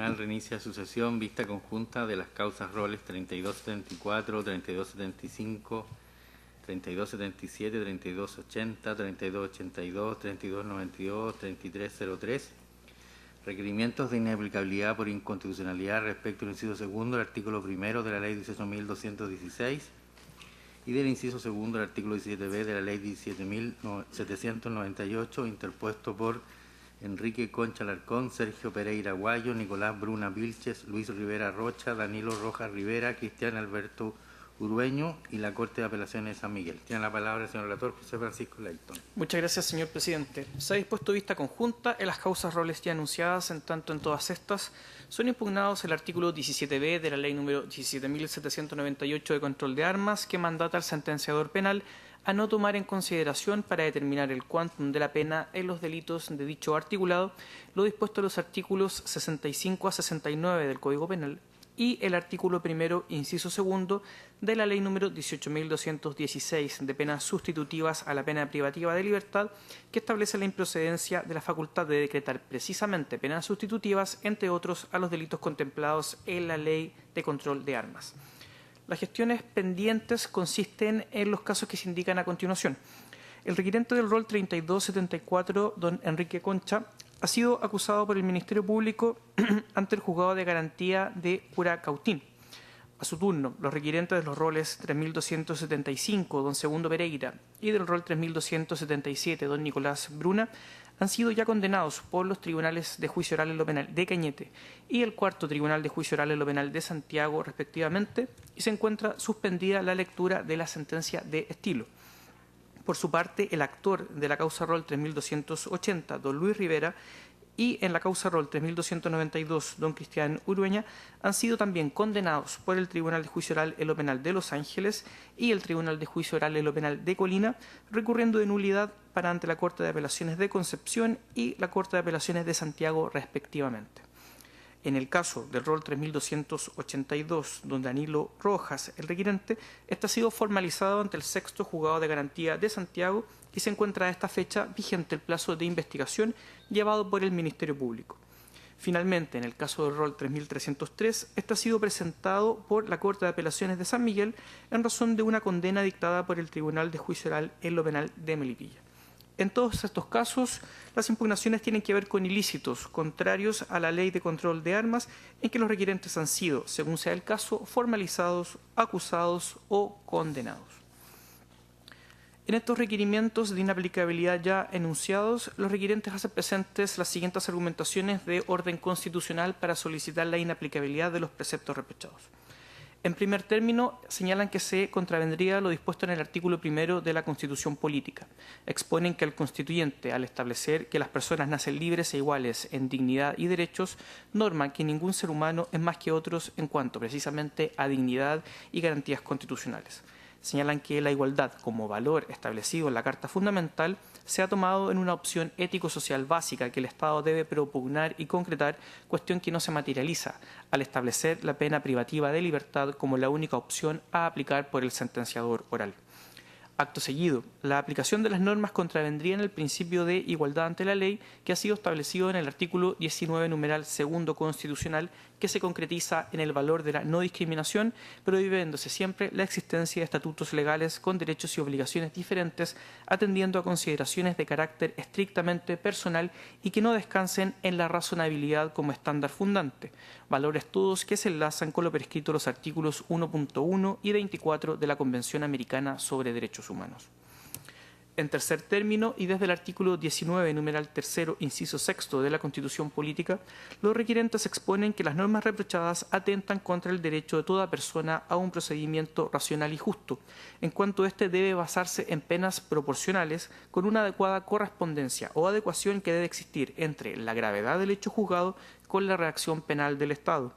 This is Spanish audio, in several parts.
tribunal reinicia su sesión vista conjunta de las causas roles 3274, 3275, 3277, 3280, 3282, 3292, 3303. Requerimientos de inaplicabilidad por inconstitucionalidad respecto al inciso segundo del artículo primero de la Ley 18.216 y del inciso segundo del artículo 17b de la Ley 17.798, interpuesto por Enrique Concha Alarcón, Sergio Pereira Guayo, Nicolás Bruna Vilches, Luis Rivera Rocha, Danilo Rojas Rivera, Cristian Alberto Urueño y la Corte de Apelaciones de San Miguel. Tiene la palabra el señor relator José Francisco Layton. Muchas gracias, señor presidente. Se ha dispuesto vista conjunta en las causas roles ya anunciadas, en tanto en todas estas son impugnados el artículo 17b de la Ley número 17.798 de control de armas, que mandata al sentenciador penal a no tomar en consideración para determinar el quantum de la pena en los delitos de dicho articulado lo dispuesto en los artículos 65 a 69 del Código Penal y el artículo primero, inciso segundo, de la Ley número 18.216 de penas sustitutivas a la pena privativa de libertad, que establece la improcedencia de la facultad de decretar precisamente penas sustitutivas, entre otros, a los delitos contemplados en la Ley de Control de Armas. Las gestiones pendientes consisten en los casos que se indican a continuación. El requirente del rol 3274, don Enrique Concha, ha sido acusado por el Ministerio Público ante el Juzgado de Garantía de Curacautín. A su turno, los requirentes de los roles 3275, don Segundo Pereira, y del rol 3277, don Nicolás Bruna, han sido ya condenados por los tribunales de juicio oral en lo penal de Cañete y el cuarto tribunal de juicio oral en lo penal de Santiago, respectivamente, y se encuentra suspendida la lectura de la sentencia de estilo. Por su parte, el actor de la causa rol 3280, don Luis Rivera, y en la causa rol 3292, don Cristian Urueña, han sido también condenados por el Tribunal de Juicio Oral en lo Penal de Los Ángeles y el Tribunal de Juicio Oral en lo Penal de Colina, recurriendo de nulidad para ante la Corte de Apelaciones de Concepción y la Corte de Apelaciones de Santiago, respectivamente. En el caso del rol 3282, don Danilo Rojas, el requirente, este ha sido formalizado ante el sexto Juzgado de Garantía de Santiago y se encuentra a esta fecha vigente el plazo de investigación llevado por el Ministerio Público. Finalmente, en el caso del rol 3303, este ha sido presentado por la Corte de Apelaciones de San Miguel en razón de una condena dictada por el Tribunal de Juicio Oral en lo Penal de Melipilla. En todos estos casos, las impugnaciones tienen que ver con ilícitos contrarios a la Ley de Control de Armas, en que los requirentes han sido, según sea el caso, formalizados, acusados o condenados. En estos requerimientos de inaplicabilidad ya enunciados, los requirentes hacen presentes las siguientes argumentaciones de orden constitucional para solicitar la inaplicabilidad de los preceptos reprochados. En primer término, señalan que se contravendría lo dispuesto en el artículo primero de la Constitución Política. Exponen que el constituyente, al establecer que las personas nacen libres e iguales en dignidad y derechos, norma que ningún ser humano es más que otros en cuanto precisamente a dignidad y garantías constitucionales. Señalan que la igualdad como valor establecido en la Carta Fundamental se ha tomado en una opción ético-social básica que el Estado debe propugnar y concretar, cuestión que no se materializa al establecer la pena privativa de libertad como la única opción a aplicar por el sentenciador oral. Acto seguido, la aplicación de las normas contravendría en el principio de igualdad ante la ley que ha sido establecido en el artículo 19, numeral segundo constitucional, que se concretiza en el valor de la no discriminación, prohibiéndose siempre la existencia de estatutos legales con derechos y obligaciones diferentes, atendiendo a consideraciones de carácter estrictamente personal y que no descansen en la razonabilidad como estándar fundante, valores todos que se enlazan con lo prescrito en los artículos 1.1 y 24 de la Convención Americana sobre Derechos Humanos. En tercer término, y desde el artículo 19, numeral tercero, inciso sexto de la Constitución Política, los requirentes exponen que las normas reprochadas atentan contra el derecho de toda persona a un procedimiento racional y justo, en cuanto éste debe basarse en penas proporcionales con una adecuada correspondencia o adecuación que debe existir entre la gravedad del hecho juzgado con la reacción penal del Estado.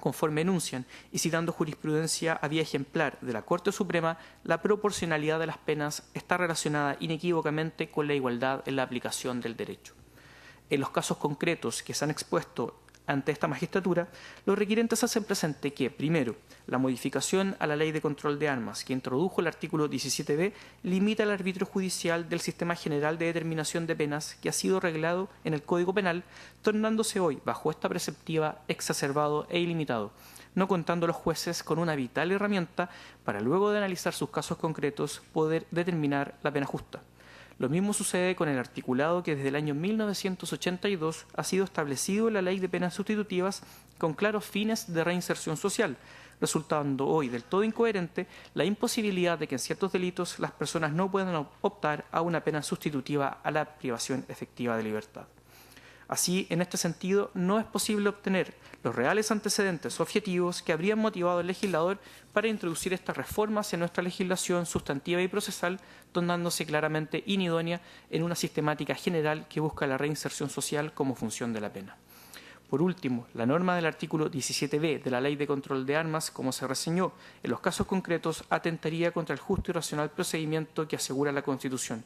Conforme enuncian, y citando jurisprudencia a vía ejemplar de la Corte Suprema, la proporcionalidad de las penas está relacionada inequívocamente con la igualdad en la aplicación del derecho. En los casos concretos que se han expuesto Ante esta magistratura, los requirentes hacen presente que, primero, la modificación a la Ley de Control de Armas que introdujo el artículo 17b limita el arbitrio judicial del sistema general de determinación de penas que ha sido reglado en el Código Penal, tornándose hoy, bajo esta preceptiva, exacerbado e ilimitado, no contando los jueces con una vital herramienta para, luego de analizar sus casos concretos, poder determinar la pena justa. Lo mismo sucede con el articulado que desde el año 1982 ha sido establecido en la Ley de Penas Sustitutivas con claros fines de reinserción social, resultando hoy del todo incoherente la imposibilidad de que en ciertos delitos las personas no puedan optar a una pena sustitutiva a la privación efectiva de libertad. Así, en este sentido, no es posible obtener los reales antecedentes objetivos que habrían motivado al legislador para introducir estas reformas en nuestra legislación sustantiva y procesal, tornándose claramente inidónea en una sistemática general que busca la reinserción social como función de la pena. Por último, la norma del artículo 17b de la Ley de Control de Armas, como se reseñó en los casos concretos, atentaría contra el justo y racional procedimiento que asegura la Constitución,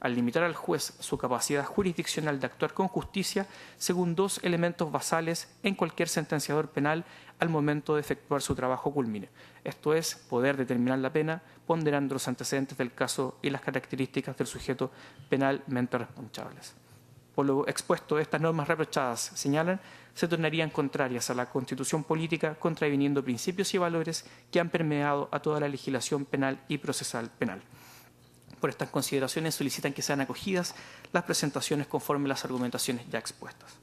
al limitar al juez su capacidad jurisdiccional de actuar con justicia según dos elementos basales en cualquier sentenciador penal al momento de efectuar su trabajo culmine. Esto es, poder determinar la pena ponderando los antecedentes del caso y las características del sujeto penalmente responsables. Por lo expuesto, estas normas reprochadas, señalan, se tornarían contrarias a la Constitución política, contraviniendo principios y valores que han permeado a toda la legislación penal y procesal penal. Por estas consideraciones solicitan que sean acogidas las presentaciones conforme a las argumentaciones ya expuestas.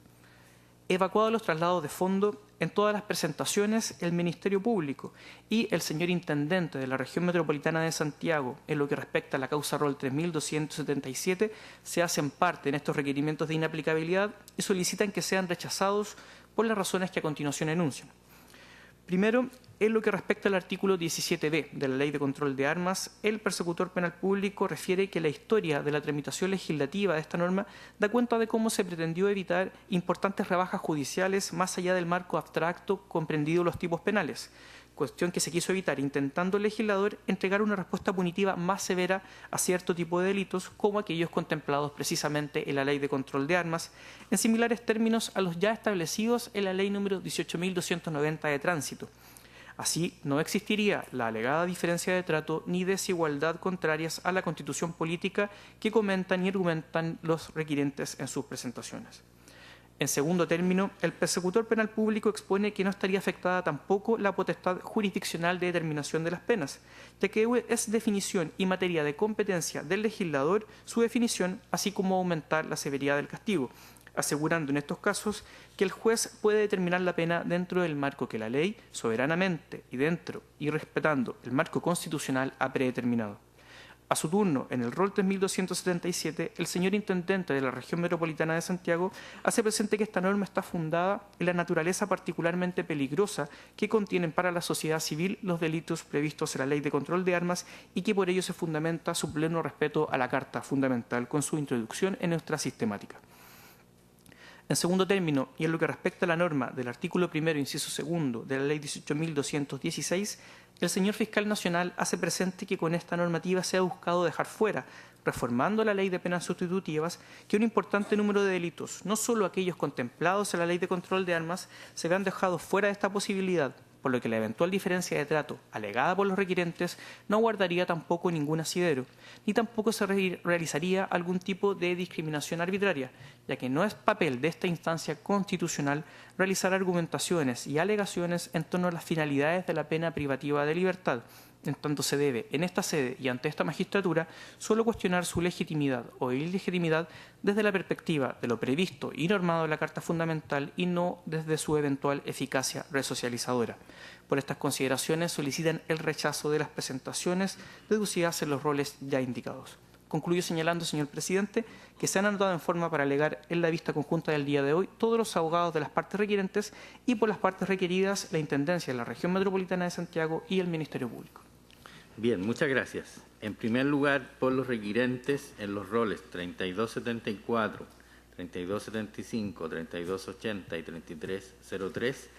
Evacuados los traslados de fondo, en todas las presentaciones el Ministerio Público y el señor Intendente de la Región Metropolitana de Santiago, en lo que respecta a la causa ROL 3277, se hacen parte en estos requerimientos de inaplicabilidad y solicitan que sean rechazados por las razones que a continuación enuncian. Primero, en lo que respecta al artículo 17b de la Ley de Control de Armas, el persecutor penal público refiere que la historia de la tramitación legislativa de esta norma da cuenta de cómo se pretendió evitar importantes rebajas judiciales más allá del marco abstracto comprendido en los tipos penales, cuestión que se quiso evitar intentando el legislador entregar una respuesta punitiva más severa a cierto tipo de delitos como aquellos contemplados precisamente en la Ley de Control de Armas, en similares términos a los ya establecidos en la Ley número 18.290 de Tránsito. Así, no existiría la alegada diferencia de trato ni desigualdad contrarias a la Constitución política que comentan y argumentan los requirentes en sus presentaciones. En segundo término, el persecutor penal público expone que no estaría afectada tampoco la potestad jurisdiccional de determinación de las penas, ya que es definición y materia de competencia del legislador su definición, así como aumentar la severidad del castigo, asegurando en estos casos que el juez puede determinar la pena dentro del marco que la ley, soberanamente y dentro y respetando el marco constitucional, ha predeterminado. A su turno, en el ROL 3277, el señor Intendente de la Región Metropolitana de Santiago hace presente que esta norma está fundada en la naturaleza particularmente peligrosa que contienen para la sociedad civil los delitos previstos en la Ley de Control de Armas y que por ello se fundamenta su pleno respeto a la Carta Fundamental con su introducción en nuestra sistemática. En segundo término, y en lo que respecta a la norma del artículo 1, inciso 2 de la Ley 18.216, el señor Fiscal Nacional hace presente que con esta normativa se ha buscado dejar fuera, reformando la Ley de Penas Sustitutivas, que un importante número de delitos, no solo aquellos contemplados en la Ley de Control de Armas, se vean dejados fuera de esta posibilidad, por lo que la eventual diferencia de trato alegada por los requirentes no guardaría tampoco ningún asidero, ni tampoco se realizaría algún tipo de discriminación arbitraria, ya que no es papel de esta instancia constitucional realizar argumentaciones y alegaciones en torno a las finalidades de la pena privativa de libertad. En tanto se debe, en esta sede y ante esta magistratura, solo cuestionar su legitimidad o ilegitimidad desde la perspectiva de lo previsto y normado en la Carta Fundamental y no desde su eventual eficacia resocializadora. Por estas consideraciones solicitan el rechazo de las presentaciones deducidas en los roles ya indicados. Concluyo señalando, señor presidente, que se han anotado en forma para alegar en la vista conjunta del día de hoy todos los abogados de las partes requirentes y por las partes requeridas la Intendencia de la Región Metropolitana de Santiago y el Ministerio Público. Bien, muchas gracias. En primer lugar, por los requirentes en los roles 3274, 3275, 3280 y 3303,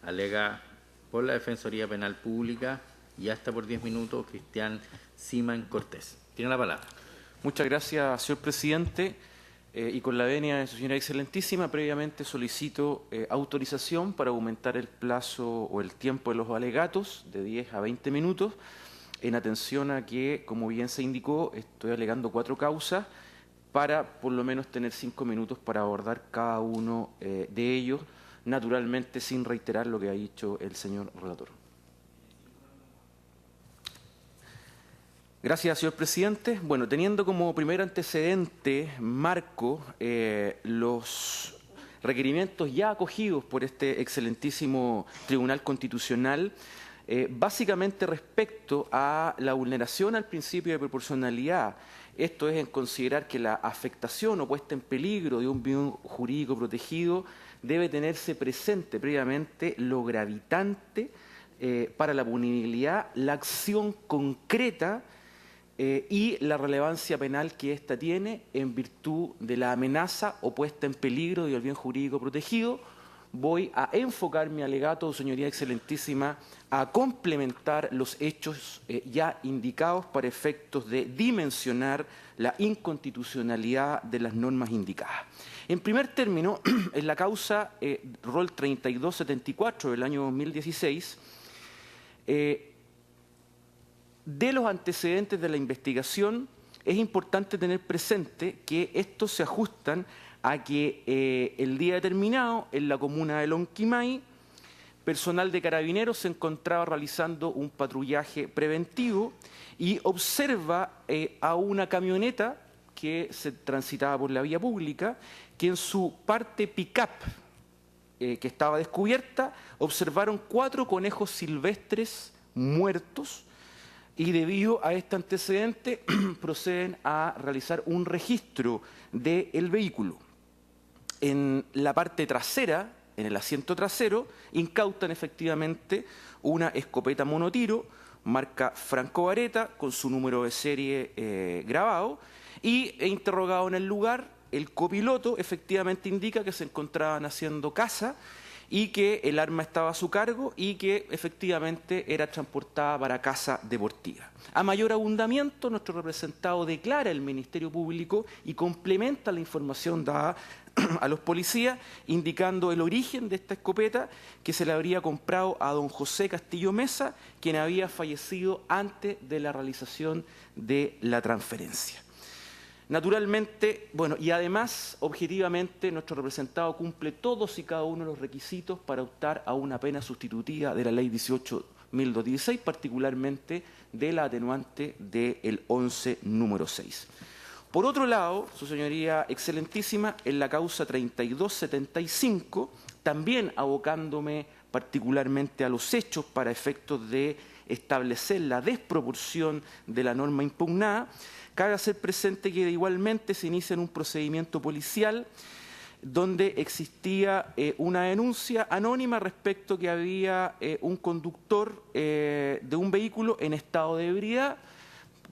alega por la Defensoría Penal Pública y hasta por 10 minutos Cristian Siman Cortés. Tiene la palabra. Muchas gracias, señor presidente. y con la venia de su señora excelentísima, previamente solicito autorización para aumentar el plazo o el tiempo de los alegatos de 10 a 20 minutos, en atención a que, como bien se indicó, estoy alegando 4 causas para por lo menos tener 5 minutos para abordar cada uno de ellos, naturalmente sin reiterar lo que ha dicho el señor relator. Gracias, señor presidente. Bueno, teniendo como primer antecedente marco los requerimientos ya acogidos por este excelentísimo Tribunal Constitucional, básicamente respecto a la vulneración al principio de proporcionalidad, esto es en considerar que la afectación o puesta en peligro de un bien jurídico protegido debe tenerse presente previamente lo gravitante para la punibilidad, la acción concreta y la relevancia penal que ésta tiene en virtud de la amenaza o puesta en peligro del bien jurídico protegido. Voy a enfocar mi alegato, señoría excelentísima, a complementar los hechos ya indicados para efectos de dimensionar la inconstitucionalidad de las normas indicadas. En primer término, en la causa rol 3274 del año 2016, de los antecedentes de la investigación, es importante tener presente que estos se ajustan a que el día determinado, en la comuna de Lonquimay, personal de Carabineros se encontraba realizando un patrullaje preventivo y observa a una camioneta que se transitaba por la vía pública, que en su parte pick-up, que estaba descubierta, observaron 4 conejos silvestres muertos, y debido a este antecedente proceden a realizar un registro del vehículo. En la parte trasera, en el asiento trasero, incautan efectivamente una escopeta monotiro, marca Franco Vareta, con su número de serie grabado, y interrogado en el lugar, el copiloto efectivamente indica que se encontraban haciendo caza y que el arma estaba a su cargo y que efectivamente era transportada para caza deportiva. A mayor abundamiento, nuestro representado declara el Ministerio Público y complementa la información dada a los policías, indicando el origen de esta escopeta, que se le habría comprado a don José Castillo Mesa, quien había fallecido antes de la realización de la transferencia. Naturalmente, bueno, y además, objetivamente, nuestro representado cumple todos y cada uno de los requisitos para optar a una pena sustitutiva de la Ley 18.216, particularmente de la atenuante del 11 número 6. Por otro lado, su señoría excelentísima, en la causa 3275, también abocándome particularmente a los hechos para efectos de establecer la desproporción de la norma impugnada, cabe hacer presente que igualmente se inicia en un procedimiento policial donde existía una denuncia anónima respecto que había un conductor de un vehículo en estado de ebriedad.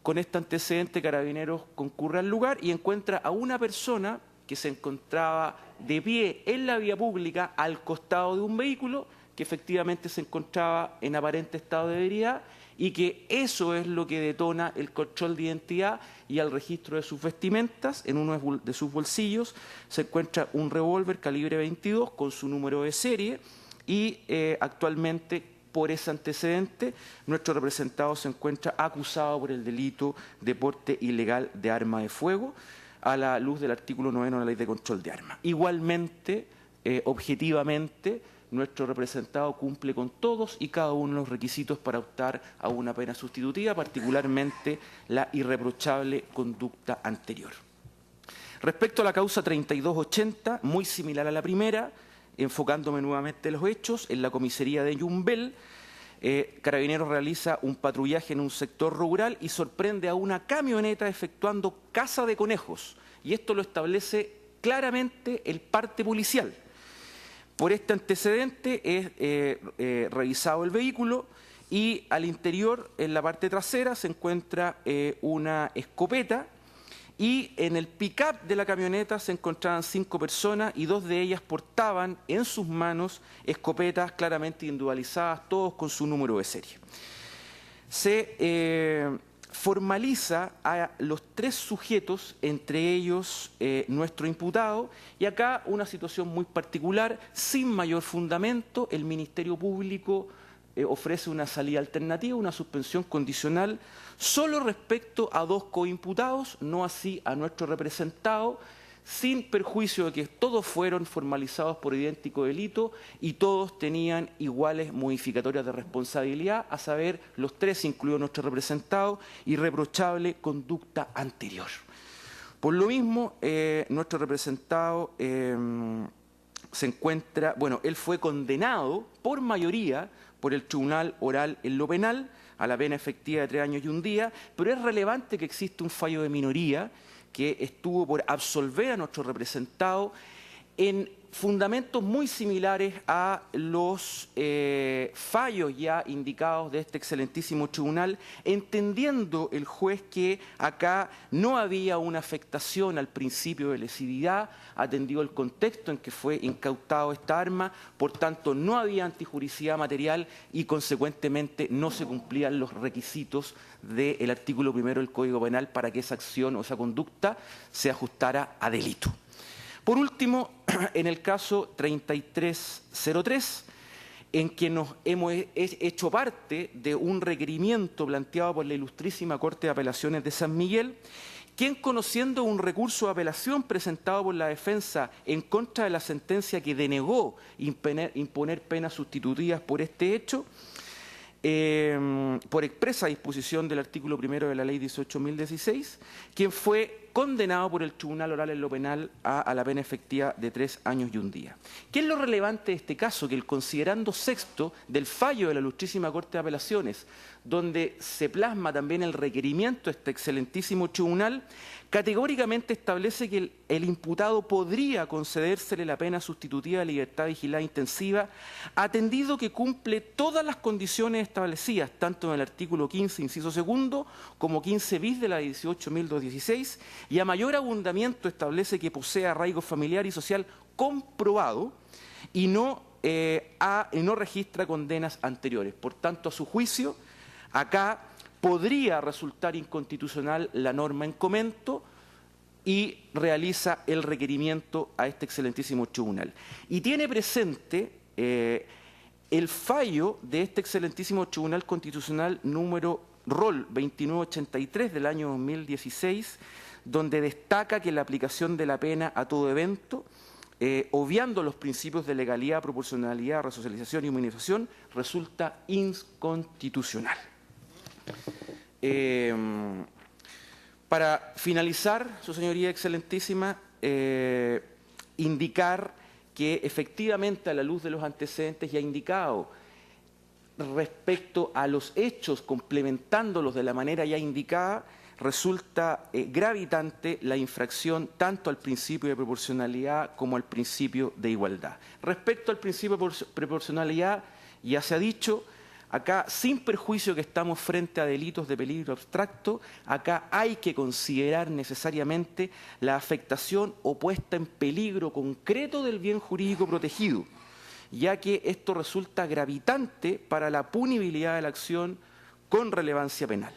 Con este antecedente, Carabineros concurre al lugar y encuentra a una persona que se encontraba de pie en la vía pública al costado de un vehículo que efectivamente se encontraba en aparente estado de ebriedad, y que eso es lo que detona el control de identidad, y al registro de sus vestimentas, en uno de sus bolsillos, se encuentra un revólver calibre 22 con su número de serie, y actualmente, por ese antecedente, nuestro representado se encuentra acusado por el delito de porte ilegal de arma de fuego, a la luz del artículo 9 de la Ley de Control de Armas. Igualmente, objetivamente, nuestro representado cumple con todos y cada uno de los requisitos para optar a una pena sustitutiva, particularmente la irreprochable conducta anterior. Respecto a la causa 3280, muy similar a la primera, enfocándome nuevamente en los hechos, en la comisaría de Yumbel, Carabineros realiza un patrullaje en un sector rural y sorprende a una camioneta efectuando caza de conejos, y esto lo establece claramente el parte policial. Por este antecedente es revisado el vehículo y al interior, en la parte trasera, se encuentra una escopeta, y en el pick-up de la camioneta se encontraban 5 personas y 2 de ellas portaban en sus manos escopetas claramente individualizadas, todos con su número de serie. Se formaliza a los 3 sujetos, entre ellos nuestro imputado, y acá una situación muy particular, sin mayor fundamento, el Ministerio Público ofrece una salida alternativa, una suspensión condicional, solo respecto a 2 coimputados, no así a nuestro representado, sin perjuicio de que todos fueron formalizados por idéntico delito y todos tenían iguales modificatorias de responsabilidad, a saber, los 3, incluido nuestro representado, irreprochable conducta anterior. Por lo mismo, nuestro representado se encuentra, bueno, él fue condenado por mayoría por el Tribunal Oral en lo Penal a la pena efectiva de 3 años y 1 día, pero es relevante que existe un fallo de minoría que estuvo por absolver a nuestro representado en fundamentos muy similares a los fallos ya indicados de este excelentísimo tribunal, entendiendo el juez que acá no había una afectación al principio de lesividad, atendido el contexto en que fue incautado esta arma, por tanto no había antijuricidad material y consecuentemente no se cumplían los requisitos del artículo 1 del Código Penal para que esa acción o esa conducta se ajustara a delito. Por último, en el caso 3303, en que nos hemos hecho parte de un requerimiento planteado por la Ilustrísima Corte de Apelaciones de San Miguel, quien, conociendo un recurso de apelación presentado por la defensa en contra de la sentencia que denegó imponer penas sustitutivas por este hecho, por expresa disposición del artículo 1 de la Ley 18.016, quien fue condenado por el Tribunal Oral en lo Penal a la pena efectiva de 3 años y 1 día. ¿Qué es lo relevante de este caso? Que el considerando sexto del fallo de la Ilustrísima Corte de Apelaciones, donde se plasma también el requerimiento de este excelentísimo tribunal, categóricamente establece que el imputado podría concedérsele la pena sustitutiva de libertad vigilada intensiva, atendido que cumple todas las condiciones establecidas, tanto en el artículo 15, inciso segundo, como 15 bis de la 18.216, y a mayor abundamiento establece que posee arraigo familiar y social comprobado y no registra condenas anteriores. Por tanto, a su juicio, acá podría resultar inconstitucional la norma en comento y realiza el requerimiento a este excelentísimo tribunal. Y tiene presente el fallo de este excelentísimo Tribunal Constitucional número ROL 2983 del año 2016, donde destaca que la aplicación de la pena a todo evento, obviando los principios de legalidad, proporcionalidad, resocialización y inmunización, resulta inconstitucional. Para finalizar, Su Señoría Excelentísima, indicar que efectivamente, a la luz de los antecedentes ya indicados, respecto a los hechos, complementándolos de la manera ya indicada, resulta gravitante la infracción tanto al principio de proporcionalidad como al principio de igualdad. Respecto al principio de proporcionalidad, ya se ha dicho, acá, sin perjuicio que estamos frente a delitos de peligro abstracto, acá hay que considerar necesariamente la afectación o puesta en peligro concreto del bien jurídico protegido, ya que esto resulta gravitante para la punibilidad de la acción con relevancia penal.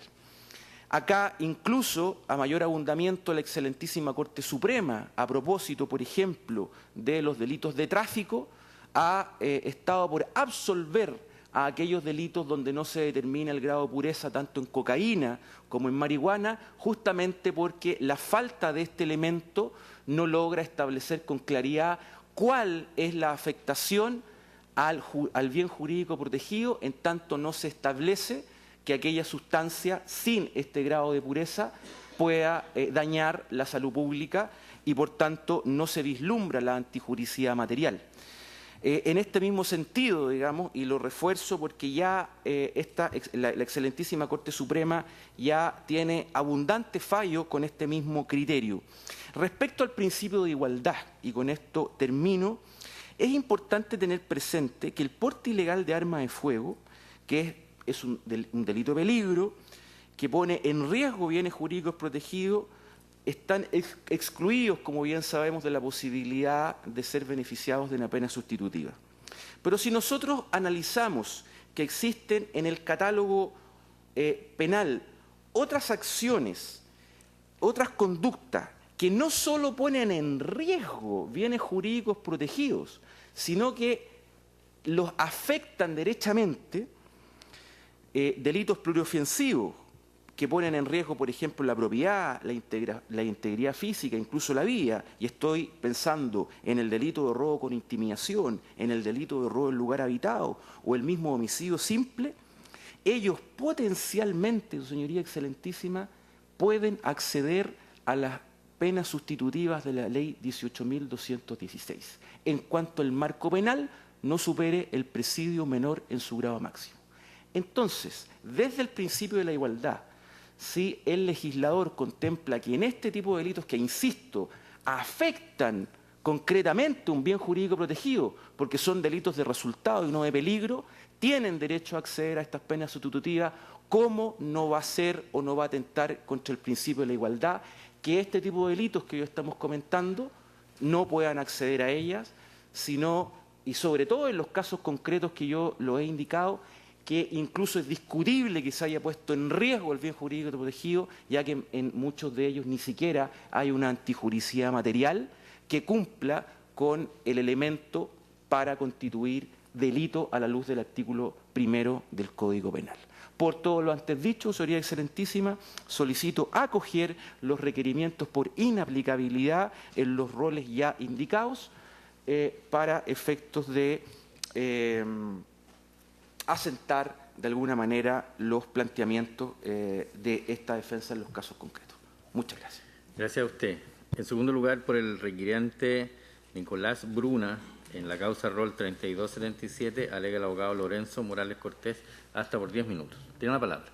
Acá, incluso, a mayor abundamiento, la excelentísima Corte Suprema, a propósito, por ejemplo, de los delitos de tráfico, ha estado por absolver a aquellos delitos donde no se determina el grado de pureza tanto en cocaína como en marihuana, justamente porque la falta de este elemento no logra establecer con claridad cuál es la afectación al bien jurídico protegido, en tanto no se establece que aquella sustancia sin este grado de pureza pueda dañar la salud pública y por tanto no se vislumbra la antijuricidad material. En este mismo sentido, digamos, y lo refuerzo porque ya la excelentísima Corte Suprema ya tiene abundante fallo con este mismo criterio. Respecto al principio de igualdad, y con esto termino, es importante tener presente que el porte ilegal de arma de fuego, que es un delito de peligro, que pone en riesgo bienes jurídicos protegidos, están excluidos, como bien sabemos, de la posibilidad de ser beneficiados de una pena sustitutiva. Pero si nosotros analizamos que existen en el catálogo penal otras acciones, otras conductas que no solo ponen en riesgo bienes jurídicos protegidos, sino que los afectan derechamente, delitos pluriofensivos que ponen en riesgo, por ejemplo, la propiedad, la integridad física, incluso la vida, y estoy pensando en el delito de robo con intimidación, en el delito de robo en lugar habitado o el mismo homicidio simple, ellos potencialmente, señoría excelentísima, pueden acceder a las penas sustitutivas de la ley 18.216, en cuanto el marco penal no supere el presidio menor en su grado máximo. Entonces, desde el principio de la igualdad, si el legislador contempla que en este tipo de delitos que, insisto, afectan concretamente un bien jurídico protegido, porque son delitos de resultado y no de peligro, tienen derecho a acceder a estas penas sustitutivas, ¿cómo no va a ser o no va a atentar contra el principio de la igualdad que este tipo de delitos que hoy estamos comentando no puedan acceder a ellas, sino, y sobre todo en los casos concretos que yo lo he indicado, que incluso es discutible que se haya puesto en riesgo el bien jurídico protegido, ya que en muchos de ellos ni siquiera hay una antijuricidad material que cumpla con el elemento para constituir delito a la luz del artículo 1 del Código Penal. Por todo lo antes dicho, señoría excelentísima, solicito acoger los requerimientos por inaplicabilidad en los roles ya indicados para efectos de asentar de alguna manera los planteamientos de esta defensa en los casos concretos. Muchas gracias. Gracias a usted. En segundo lugar, por el requiriente Nicolás Bruna, en la causa rol 3277, alega el abogado Lorenzo Morales Cortés, hasta por 10 minutos. Tiene la palabra.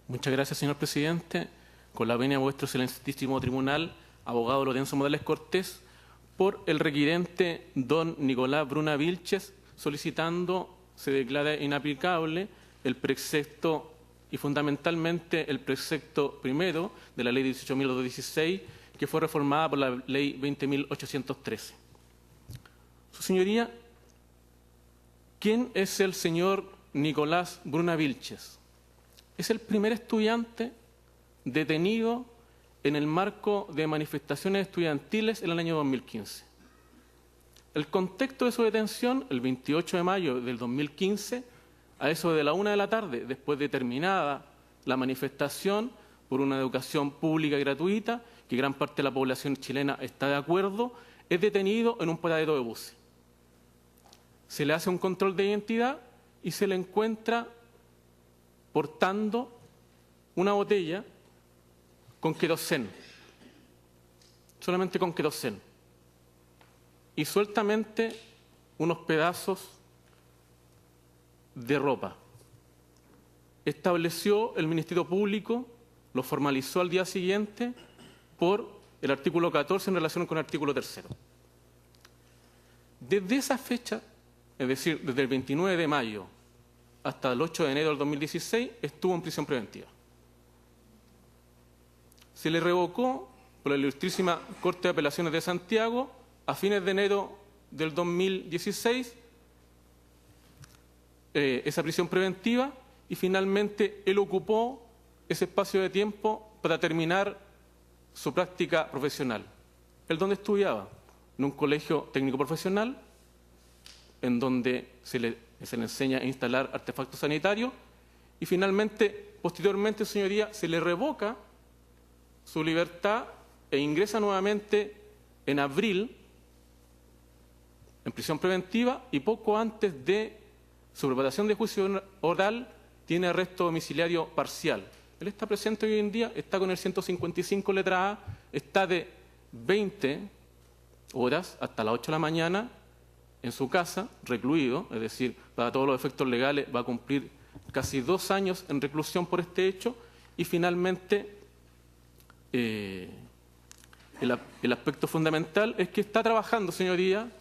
Muchas gracias, señor presidente. Con la venia de vuestro excelentísimo tribunal, abogado Lorenzo Morales Cortés, por el requirente don Nicolás Bruna Vilches, solicitando se declara inaplicable el precepto y fundamentalmente el precepto primero de la ley 18.216, que fue reformada por la ley 20.813. Su señoría, ¿quién es el señor Nicolás Bruna Vilches? Es el primer estudiante detenido en el marco de manifestaciones estudiantiles en el año 2015. El contexto de su detención, el 28 de mayo del 2015, a eso de la 1 de la tarde, después de terminada la manifestación por una educación pública y gratuita, que gran parte de la población chilena está de acuerdo, es detenido en un paradero de buses. Se le hace un control de identidad y se le encuentra portando una botella con queroseno, solamente con queroseno, y sueltamente unos pedazos de ropa. Estableció el Ministerio Público, lo formalizó al día siguiente por el artículo 14 en relación con el artículo 3. Desde esa fecha, es decir, desde el 29 de mayo hasta el 8 de enero del 2016, estuvo en prisión preventiva. Se le revocó por la Ilustrísima Corte de Apelaciones de Santiago a fines de enero del 2016 esa prisión preventiva, y finalmente él ocupó ese espacio de tiempo para terminar su práctica profesional. ¿Él dónde estudiaba? En un colegio técnico profesional, en donde se le enseña a instalar artefactos sanitarios, y finalmente, posteriormente, señoría, se le revoca su libertad e ingresa nuevamente en abril en prisión preventiva, y poco antes de su preparación de juicio oral tiene arresto domiciliario parcial. Él está presente hoy en día, está con el 155 letra A, está de 20 horas hasta las 8 de la mañana en su casa, recluido, es decir, para todos los efectos legales va a cumplir casi 2 años en reclusión por este hecho, y finalmente el aspecto fundamental es que está trabajando, señoría,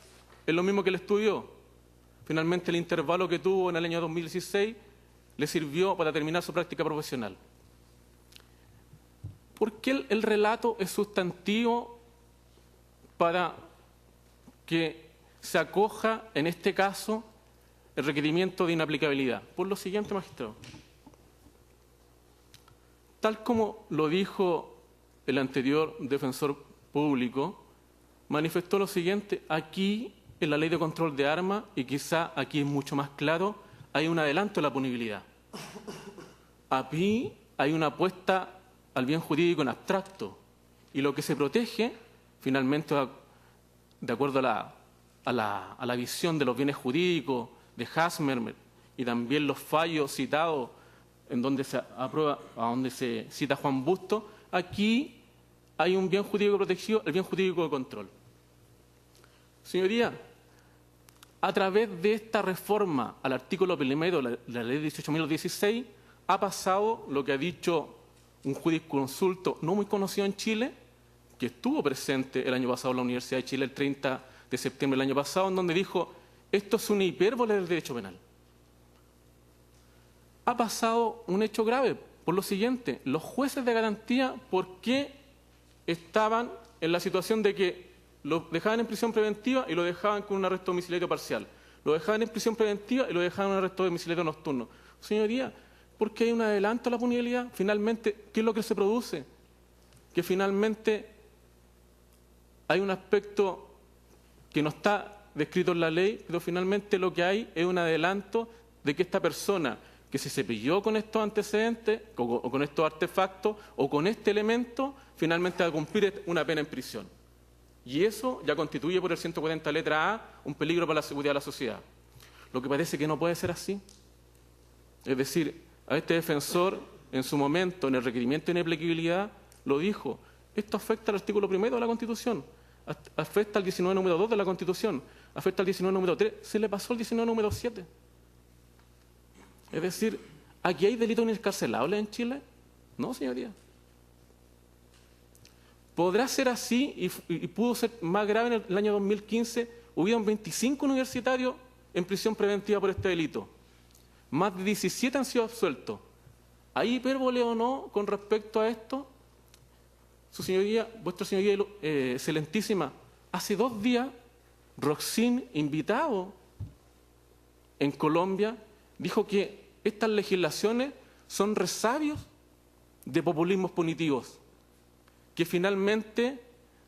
en lo mismo que él estudió. Finalmente el intervalo que tuvo en el año 2016 le sirvió para terminar su práctica profesional. ¿Por qué el relato es sustantivo para que se acoja, en este caso, el requerimiento de inaplicabilidad? Por lo siguiente, magistrado. tal como lo dijo el anterior defensor público, manifestó lo siguiente: aquí, en la ley de control de armas, y quizá aquí es mucho más claro, hay un adelanto de la punibilidad. Aquí hay una apuesta al bien jurídico en abstracto, y lo que se protege, finalmente, de acuerdo a la visión de los bienes jurídicos de Hasmer y también los fallos citados en donde se aprueba, a donde se cita Juan Bustos, aquí hay un bien jurídico protegido, el bien jurídico de control. Señoría, a través de esta reforma al artículo primero de la ley 18.016 ha pasado lo que ha dicho un jurisconsulto no muy conocido en Chile, que estuvo presente el año pasado en la Universidad de Chile, el 30 de septiembre del año pasado, en donde dijo: esto es una hipérbole del derecho penal. Ha pasado un hecho grave por lo siguiente: los jueces de garantía, ¿por qué estaban en la situación de que lo dejaban en prisión preventiva y lo dejaban con un arresto domiciliario parcial? Lo dejaban en prisión preventiva y lo dejaban en un arresto domiciliario nocturno. Señoría, porque hay un adelanto a la punibilidad. Finalmente, ¿qué es lo que se produce? Que finalmente hay un aspecto que no está descrito en la ley, pero finalmente lo que hay es un adelanto de que esta persona que se cepilló con estos antecedentes, o con estos artefactos, o con este elemento, finalmente va a cumplir una pena en prisión. Y eso ya constituye, por el 140 letra A, un peligro para la seguridad de la sociedad. Lo que parece que no puede ser así. Es decir, a este defensor, en su momento, en el requerimiento de inaplicabilidad, lo dijo: esto afecta al artículo 1 de la Constitución, afecta al 19 número 2 de la Constitución, afecta al 19 número 3, se le pasó el 19 número 7. Es decir, ¿aquí hay delitos inescarcelables en Chile? No, señoría. ¿Podrá ser así y pudo ser más grave en el año 2015? Hubieron 25 universitarios en prisión preventiva por este delito. Más de 17 han sido absueltos. ¿Hay hipérbole o no con respecto a esto? Su señoría, vuestra señoría excelentísima, hace 2 días, Roxin, invitado en Colombia, dijo que estas legislaciones son resabios de populismos punitivos, que finalmente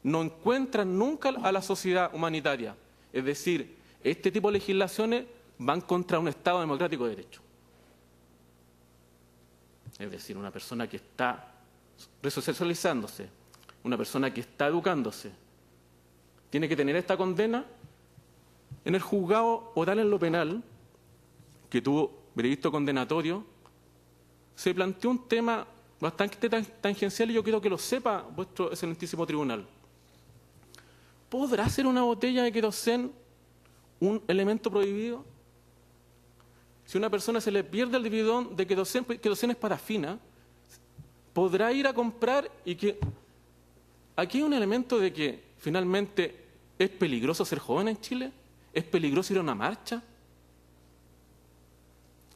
no encuentran nunca a la sociedad humanitaria. Es decir, este tipo de legislaciones van contra un Estado democrático de derecho. Es decir, una persona que está resocializándose, una persona que está educándose, tiene que tener esta condena. En el juzgado oral en lo penal, que tuvo veredicto condenatorio, se planteó un tema bastante tangencial y yo quiero que lo sepa vuestro excelentísimo tribunal. ¿Podrá ser una botella de queroseno un elemento prohibido? Si a una persona se le pierde el bidón de queroseno es parafina, podrá ir a comprar y que... Aquí hay un elemento de que finalmente es peligroso ser joven en Chile, es peligroso ir a una marcha.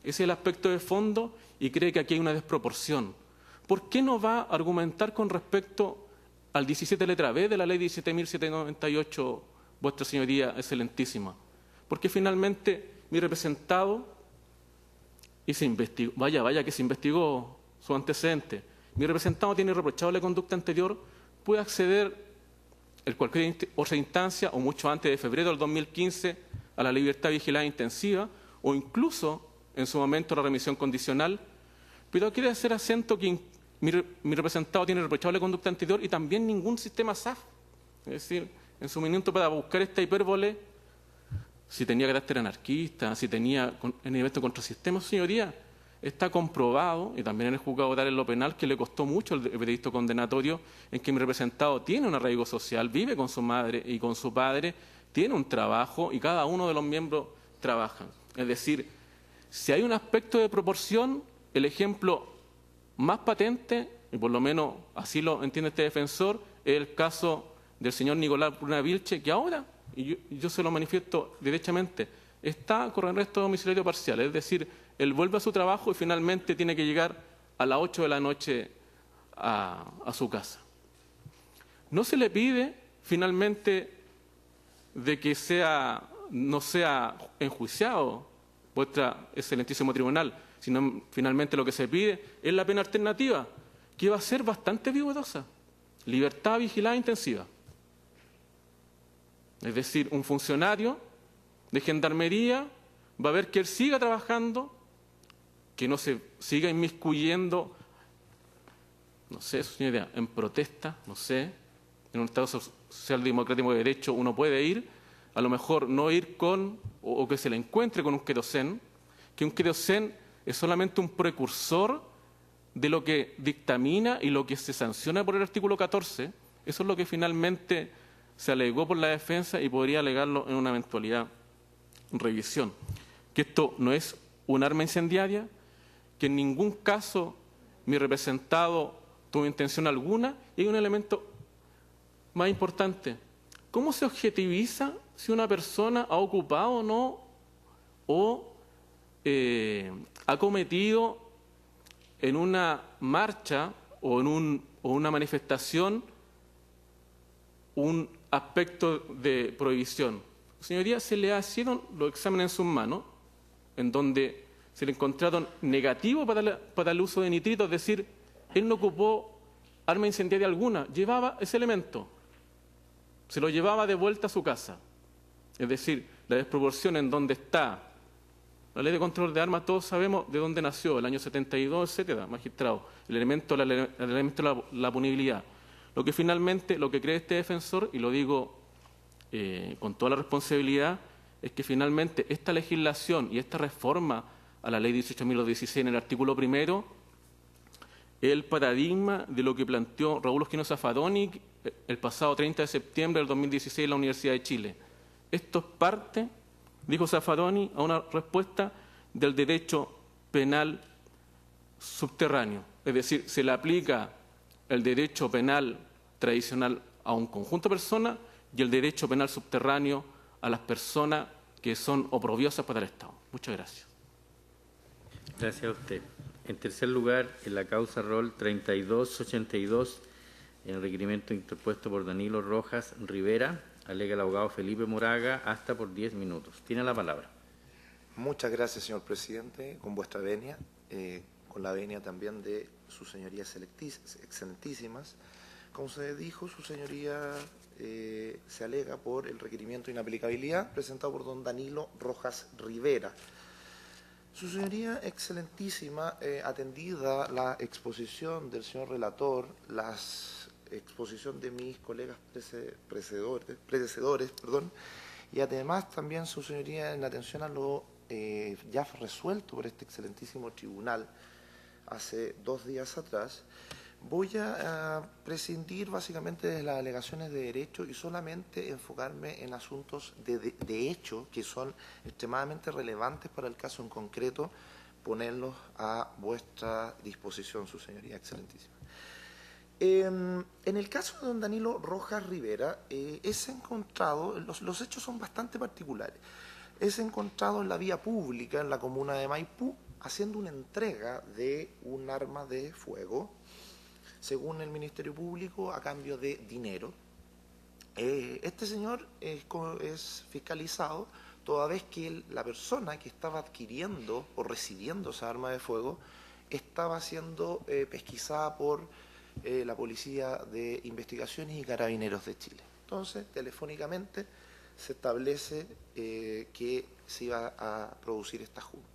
Ese es el aspecto de fondo y cree que aquí hay una desproporción. ¿Por qué no va a argumentar con respecto al 17 letra B de la ley 17.798, vuestra señoría excelentísima? Porque finalmente mi representado, y se investigó, vaya que se investigó su antecedente, mi representado tiene irreprochable conducta anterior, puede acceder en cualquier otra instancia o mucho antes de febrero del 2015 a la libertad vigilada intensiva o incluso en su momento la remisión condicional, pero quiere hacer acento que mi representado tiene irreprochable conducta anterior y también ningún sistema SAF. Es decir, en su minuto para buscar esta hipérbole, si tenía carácter anarquista, si tenía evento contra el sistema, señoría, está comprobado, y también en el juzgado oral en lo penal, que le costó mucho el veredicto condenatorio, en que mi representado tiene un arraigo social, vive con su madre y con su padre, tiene un trabajo y cada uno de los miembros trabajan. Es decir, si hay un aspecto de proporción, el ejemplo más patente, y por lo menos así lo entiende este defensor, es el caso del señor Nicolás Bruna Vilche, que ahora, y yo se lo manifiesto derechamente, está con arresto domiciliario parcial, es decir, él vuelve a su trabajo y finalmente tiene que llegar a las 8 de la noche a su casa. No se le pide finalmente de que no sea enjuiciado vuestra excelentísimo tribunal, sino finalmente lo que se pide es la pena alternativa, que va a ser bastante vigorosa. Libertad vigilada intensiva. Es decir, un funcionario de gendarmería va a ver que él siga trabajando, que no se siga inmiscuyendo, no sé, señoría, en protesta, no sé, en un Estado social democrático de derecho uno puede ir, a lo mejor no ir con, o que se le encuentre con un querosén, que un querosén es solamente un precursor de lo que dictamina y lo que se sanciona por el artículo 14, eso es lo que finalmente se alegó por la defensa y podría alegarlo en una eventualidad revisión. Que esto no es un arma incendiaria, que en ningún caso mi representado tuvo intención alguna, y hay un elemento más importante. ¿Cómo se objetiviza si una persona ha ocupado o no, o ha cometido en una marcha o en una manifestación un aspecto de prohibición? Señoría, se le hicieron los exámenes en sus manos, en donde se le encontraron negativo para el uso de nitrito, es decir, él no ocupó arma incendiaria alguna, llevaba ese elemento, se lo llevaba de vuelta a su casa. Es decir, la desproporción en donde está la ley de control de armas, todos sabemos de dónde nació, el año 72, etcétera, magistrado, el elemento de la punibilidad. Lo que finalmente, lo que cree este defensor, y lo digo con toda la responsabilidad, es que finalmente esta legislación y esta reforma a la ley 18.016 en el artículo primero es el paradigma de lo que planteó Raúl Osquino Zaffaroni el pasado 30 de septiembre del 2016 en la Universidad de Chile. Esto es parte, dijo Zaffaroni, a una respuesta del derecho penal subterráneo. Es decir, se le aplica el derecho penal tradicional a un conjunto de personas y el derecho penal subterráneo a las personas que son oprobiosas para el Estado. Muchas gracias. Gracias a usted. En tercer lugar, en la causa rol 3282, en el requerimiento interpuesto por Danilo Rojas Rivera, alega el abogado Felipe Moraga hasta por 10 minutos. Tiene la palabra. Muchas gracias, señor presidente, con vuestra venia, con la venia también de sus señorías excelentísimas. Como se dijo, su señoría se alega por el requerimiento de inaplicabilidad presentado por don Danilo Rojas Rivera. Su señoría excelentísima, atendida la exposición del señor relator, la exposición de mis colegas predecesores, y además también su señoría en atención a lo ya resuelto por este excelentísimo tribunal hace 2 días atrás, voy a prescindir básicamente de las alegaciones de derecho y solamente enfocarme en asuntos de hecho que son extremadamente relevantes para el caso en concreto, ponerlos a vuestra disposición, su señoría excelentísima. En el caso de don Danilo Rojas Rivera, es encontrado, los hechos son bastante particulares, es encontrado en la vía pública en la comuna de Maipú haciendo una entrega de un arma de fuego, según el Ministerio Público, a cambio de dinero. Este señor es fiscalizado toda vez que la persona que estaba adquiriendo o recibiendo esa arma de fuego estaba siendo pesquisada por la Policía de Investigaciones y Carabineros de Chile. Entonces, telefónicamente se establece que se iba a producir esta junta.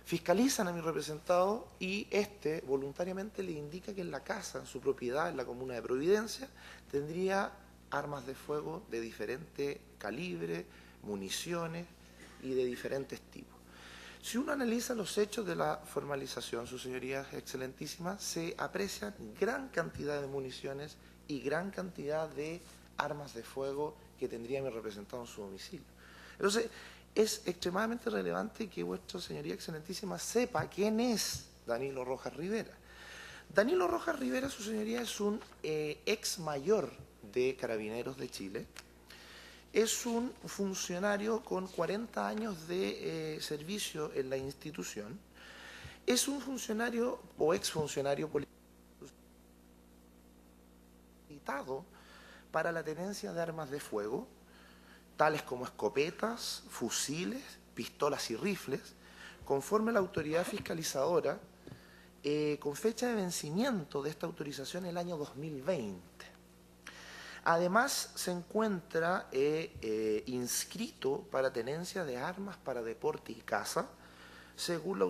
Fiscalizan a mi representado y este voluntariamente le indica que en la casa, en su propiedad, en la comuna de Providencia, tendría armas de fuego de diferente calibre, municiones y de diferentes tipos. Si uno analiza los hechos de la formalización, sus señorías excelentísimas, se aprecian gran cantidad de municiones y gran cantidad de armas de fuego que tendría mi representado en su domicilio. Entonces, es extremadamente relevante que vuestra señoría excelentísima sepa quién es Danilo Rojas Rivera. Danilo Rojas Rivera, su señoría, es un ex mayor de Carabineros de Chile. Es un funcionario con 40 años de servicio en la institución. Es un funcionario o exfuncionario político para la tenencia de armas de fuego, tales como escopetas, fusiles, pistolas y rifles, conforme la autoridad fiscalizadora con fecha de vencimiento de esta autorización el año 2020. Además, se encuentra inscrito para tenencia de armas para deporte y caza, según la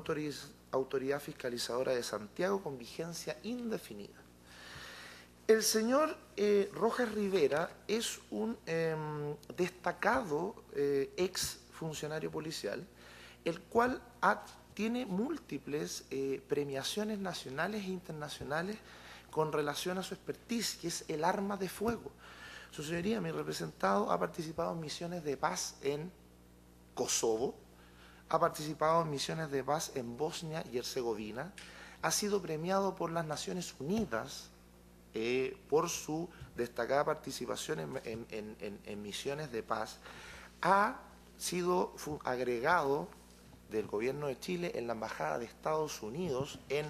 Autoridad Fiscalizadora de Santiago, con vigencia indefinida. El señor Rojas Rivera es un destacado ex funcionario policial, el cual tiene múltiples premiaciones nacionales e internacionales con relación a su expertise, que es el arma de fuego. Su señoría, mi representado, ha participado en misiones de paz en Kosovo, ha participado en misiones de paz en Bosnia y Herzegovina, ha sido premiado por las Naciones Unidas por su destacada participación en misiones de paz, ha sido agregado del Gobierno de Chile en la Embajada de Estados Unidos en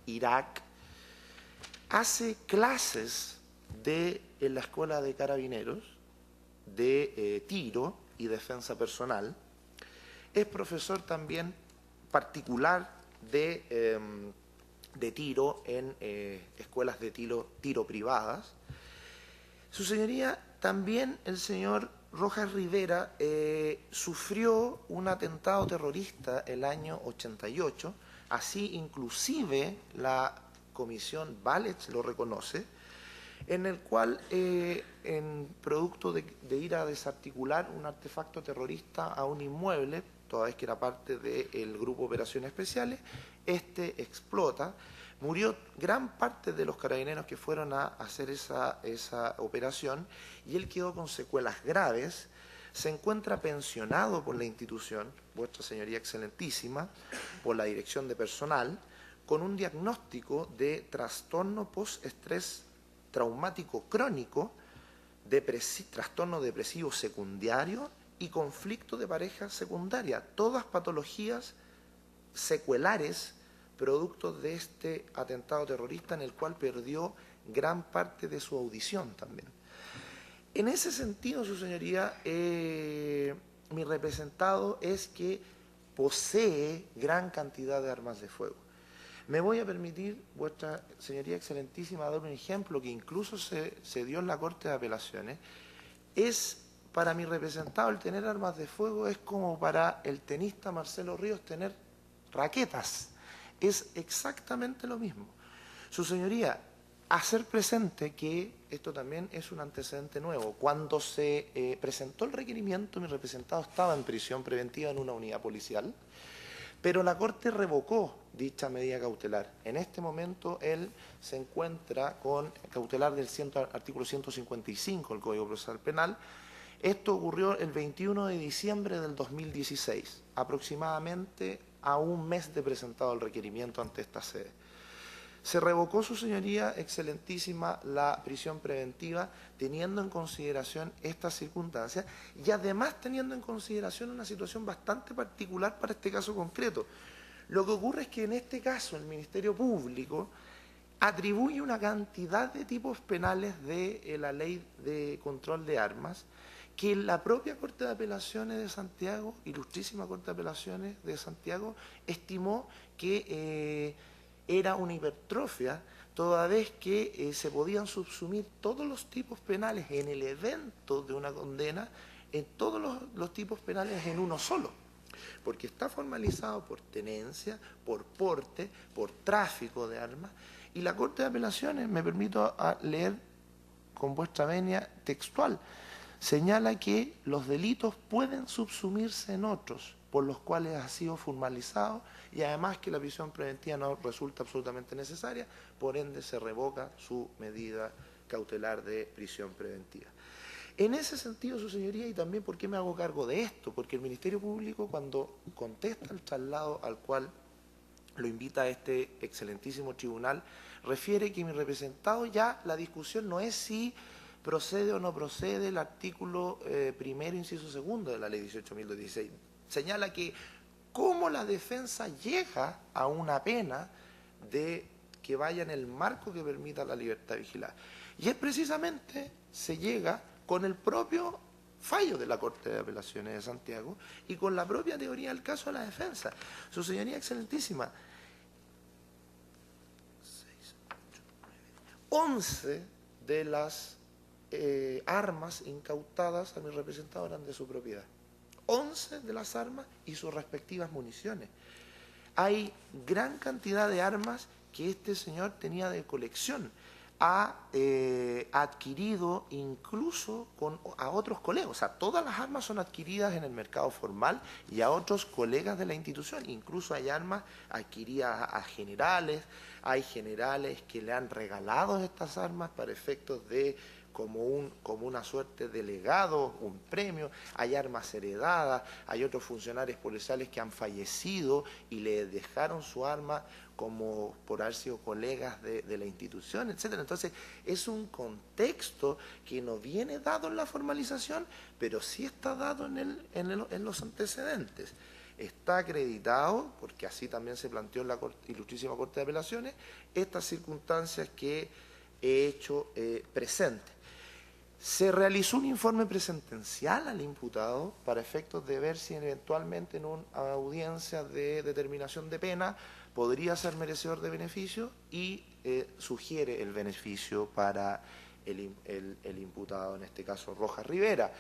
Irak, hace clases en la Escuela de Carabineros de tiro y defensa personal, es profesor también particular de tiro en escuelas de tiro privadas. Su señoría, también el señor Rojas Rivera sufrió un atentado terrorista el año 88, así inclusive la Comisión Valech lo reconoce, en el cual, en producto de ir a desarticular un artefacto terrorista a un inmueble, toda vez que era parte del Grupo de Operaciones Especiales, este explota, murió gran parte de los carabineros que fueron a hacer esa operación y él quedó con secuelas graves, se encuentra pensionado por la institución, vuestra señoría excelentísima, por la dirección de personal, con un diagnóstico de trastorno postestrés traumático crónico, trastorno depresivo secundario y conflicto de pareja secundaria, todas patologías secuelares producto de este atentado terrorista en el cual perdió gran parte de su audición también. En ese sentido, su señoría, mi representado es que posee gran cantidad de armas de fuego. Me voy a permitir, vuestra señoría excelentísima, dar un ejemplo que incluso se dio en la Corte de Apelaciones. Para mi representado, el tener armas de fuego es como para el tenista Marcelo Ríos tener raquetas. Es exactamente lo mismo. Su señoría, hacer presente que esto también es un antecedente nuevo. Cuando se presentó el requerimiento, mi representado estaba en prisión preventiva en una unidad policial, pero la Corte revocó dicha medida cautelar. En este momento él se encuentra con cautelar del artículo 155 del Código Procesal Penal. Esto ocurrió el 21 de diciembre del 2016, aproximadamente a un mes de presentado el requerimiento ante esta sede. Se revocó, su señoría excelentísima, la prisión preventiva teniendo en consideración estas circunstancias y además teniendo en consideración una situación bastante particular para este caso concreto. Lo que ocurre es que en este caso el Ministerio Público atribuye una cantidad de tipos penales de la Ley de Control de Armas que la propia Corte de Apelaciones de Santiago, ilustrísima Corte de Apelaciones de Santiago, estimó que era una hipertrofia, toda vez que se podían subsumir todos los tipos penales en el evento de una condena, en todos los tipos penales en uno solo, porque está formalizado por tenencia, por porte, por tráfico de armas, y la Corte de Apelaciones, me permito leer con vuestra venia textual, señala que los delitos pueden subsumirse en otros, por los cuales ha sido formalizado, y además que la prisión preventiva no resulta absolutamente necesaria, por ende se revoca su medida cautelar de prisión preventiva. En ese sentido, su señoría, y también por qué me hago cargo de esto, porque el Ministerio Público, cuando contesta el traslado al cual lo invita a este excelentísimo tribunal, refiere que mi representado ya la discusión no es si procede o no procede el artículo primero, inciso segundo de la ley 18.016. Señala que cómo la defensa llega a una pena de que vaya en el marco que permita la libertad vigilada. Y es precisamente, se llega con el propio fallo de la Corte de Apelaciones de Santiago y con la propia teoría del caso de la defensa. Su señoría excelentísima, 11 de las armas incautadas a mi representado eran de su propiedad. 11 de las armas y sus respectivas municiones. Hay gran cantidad de armas que este señor tenía de colección. Ha adquirido incluso a otros colegas. O sea, todas las armas son adquiridas en el mercado formal y a otros colegas de la institución. Incluso hay armas adquiridas a generales. Hay generales que le han regalado estas armas para efectos de como una suerte de legado, un premio. Hay armas heredadas, hay otros funcionarios policiales que han fallecido y le dejaron su arma como por haber sido colegas de la institución, etcétera. Entonces, es un contexto que no viene dado en la formalización, pero sí está dado en los antecedentes. Está acreditado, porque así también se planteó en la Ilustrísima Corte de Apelaciones, estas circunstancias que he hecho presente. Se realizó un informe presentencial al imputado para efectos de ver si eventualmente en una audiencia de determinación de pena podría ser merecedor de beneficio y sugiere el beneficio para el imputado, en este caso Rojas Rivera.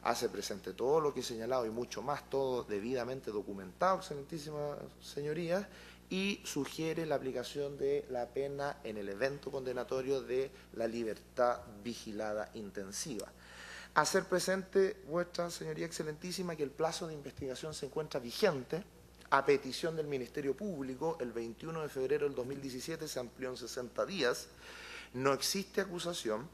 Hace presente todo lo que he señalado y mucho más, todo debidamente documentado, excelentísimas señorías, y sugiere la aplicación de la pena en el evento condenatorio de la libertad vigilada intensiva. Hacer presente, vuestra señoría excelentísima, que el plazo de investigación se encuentra vigente. A petición del Ministerio Público, el 21 de febrero del 2017 se amplió en 60 días. No existe acusación.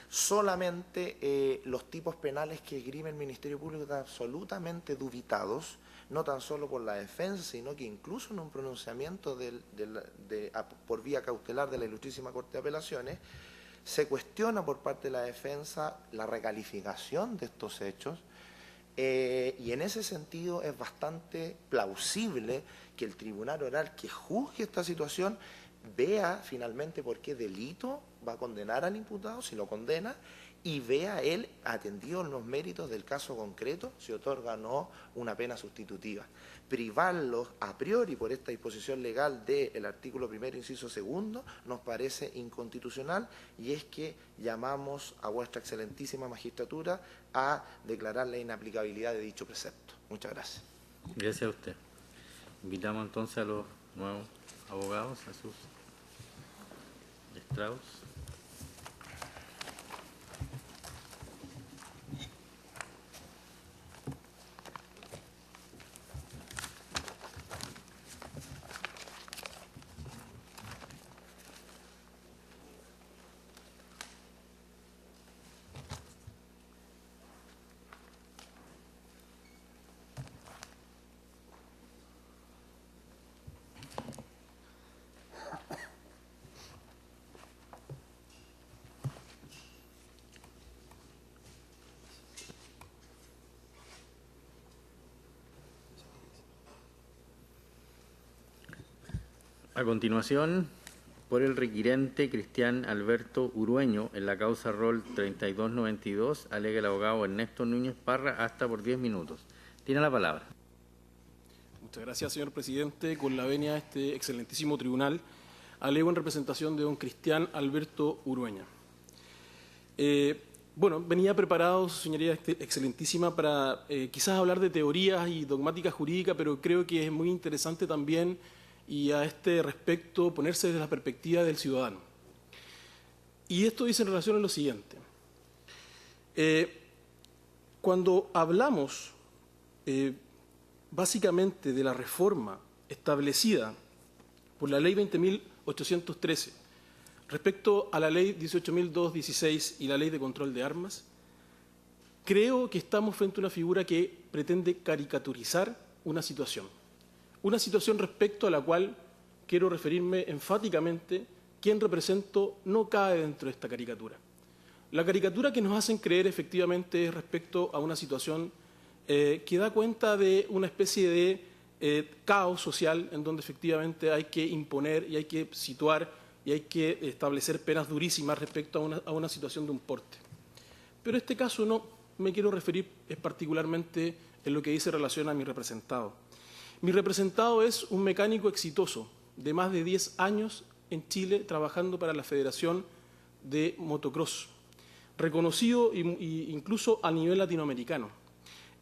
Solamente los tipos penales que esgrime el Ministerio Público están absolutamente dubitados, no tan solo por la defensa, sino que incluso en un pronunciamiento por vía cautelar de la Ilustrísima Corte de Apelaciones, se cuestiona por parte de la defensa la recalificación de estos hechos, y en ese sentido es bastante plausible que el tribunal oral que juzgue esta situación vea finalmente por qué delito va a condenar al imputado, si lo condena, y vea él, atendido en los méritos del caso concreto, si otorga o no una pena sustitutiva. Privarlos a priori por esta disposición legal del artículo 1º, inciso 2, nos parece inconstitucional, y es que llamamos a vuestra excelentísima magistratura a declarar la inaplicabilidad de dicho precepto. Muchas gracias. Gracias a usted. Invitamos entonces a los nuevos abogados a sus estrados. A continuación, por el requirente Cristian Alberto Urueño, en la causa rol 3292, alega el abogado Ernesto Núñez Parra hasta por 10 minutos. Tiene la palabra. Muchas gracias, señor presidente. Con la venia de este excelentísimo tribunal, alego en representación de don Cristian Alberto Urueña. Bueno, venía preparado, su señoría excelentísima, para quizás hablar de teorías y dogmática jurídica, pero creo que es muy interesante también, y a este respecto, ponerse desde la perspectiva del ciudadano. Y esto dice en relación a lo siguiente. Cuando hablamos básicamente de la reforma establecida por la Ley 20.813 respecto a la Ley 18.216 y la Ley de Control de Armas, creo que estamos frente a una figura que pretende caricaturizar una situación respecto a la cual quiero referirme enfáticamente. Quien represento no cae dentro de esta caricatura. La caricatura que nos hacen creer efectivamente es respecto a una situación que da cuenta de una especie de caos social en donde efectivamente hay que imponer y hay que situar y hay que establecer penas durísimas respecto a una situación de un porte. Pero en este caso no me quiero referir particularmente en lo que dice relación a mi representado. Mi representado es un mecánico exitoso de más de 10 años en Chile trabajando para la Federación de Motocross, reconocido incluso a nivel latinoamericano.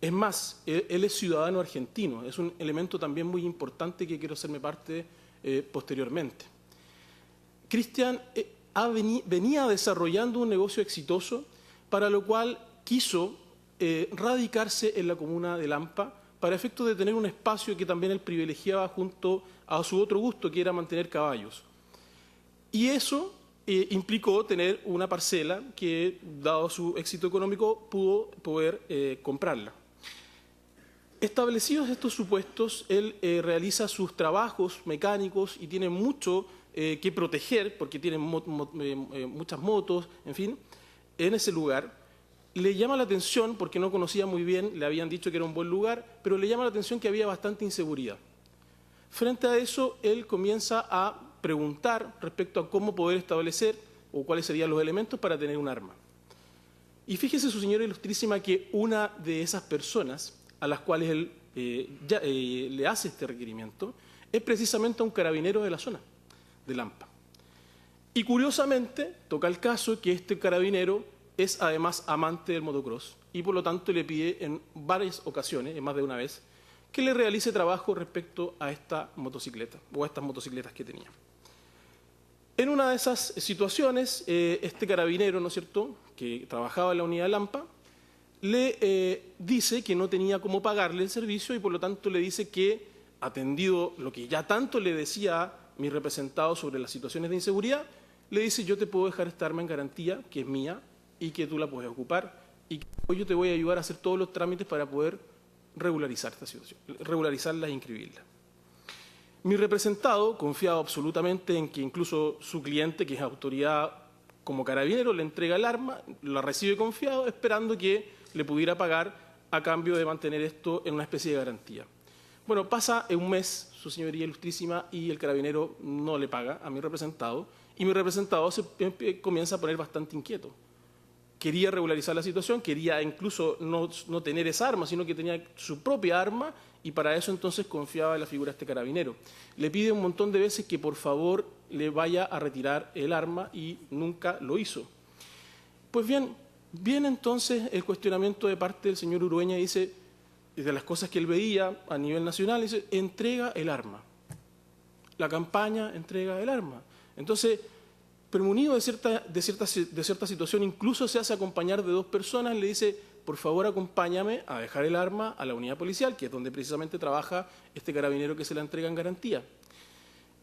Es más, él es ciudadano argentino, es un elemento también muy importante que quiero hacerme parte posteriormente. Cristian venía desarrollando un negocio exitoso, para lo cual quiso radicarse en la comuna de Lampa, para efecto de tener un espacio que también él privilegiaba junto a su otro gusto, que era mantener caballos. Y eso implicó tener una parcela que, dado su éxito económico, pudo poder comprarla. Establecidos estos supuestos, él realiza sus trabajos mecánicos y tiene mucho que proteger, porque tiene muchas motos, en fin, en ese lugar. Le llama la atención, porque no conocía muy bien, le habían dicho que era un buen lugar, pero le llama la atención que había bastante inseguridad. Frente a eso, él comienza a preguntar respecto a cómo poder establecer o cuáles serían los elementos para tener un arma. Y fíjese, su señora ilustrísima, que una de esas personas a las cuales él le hace este requerimiento es precisamente a un carabinero de la zona, de Lampa. Y curiosamente, toca el caso que este carabinero es además amante del motocross y por lo tanto le pide en varias ocasiones, en más de una vez, que le realice trabajo respecto a esta motocicleta o a estas motocicletas que tenía. En una de esas situaciones, este carabinero, ¿no es cierto?, que trabajaba en la unidad de Lampa, le dice que no tenía cómo pagarle el servicio y por lo tanto le dice que, atendido lo que ya tanto le decía mi representado sobre las situaciones de inseguridad, le dice: yo te puedo dejar esta arma en garantía, que es mía, y que tú la puedes ocupar, y que hoy yo te voy a ayudar a hacer todos los trámites para poder regularizar esta situación, regularizarla e inscribirla. Mi representado, confiado absolutamente en que incluso su cliente, que es autoridad como carabinero, le entrega el arma, la recibe confiado, esperando que le pudiera pagar a cambio de mantener esto en una especie de garantía. Bueno, pasa un mes, su señoría ilustrísima, y el carabinero no le paga a mi representado, y mi representado se comienza a poner bastante inquieto. Quería regularizar la situación, quería incluso no tener esa arma, sino que tenía su propia arma, y para eso entonces confiaba en la figura de este carabinero. Le pide un montón de veces que por favor le vaya a retirar el arma y nunca lo hizo. Pues bien, viene entonces el cuestionamiento de parte del señor Urueña y dice, de las cosas que él veía a nivel nacional, dice: entrega el arma. La campaña entrega el arma. Entonces, premunido de cierta situación, incluso se hace acompañar de dos personas, le dice: por favor, acompáñame a dejar el arma a la unidad policial, que es donde precisamente trabaja este carabinero que se la entrega en garantía.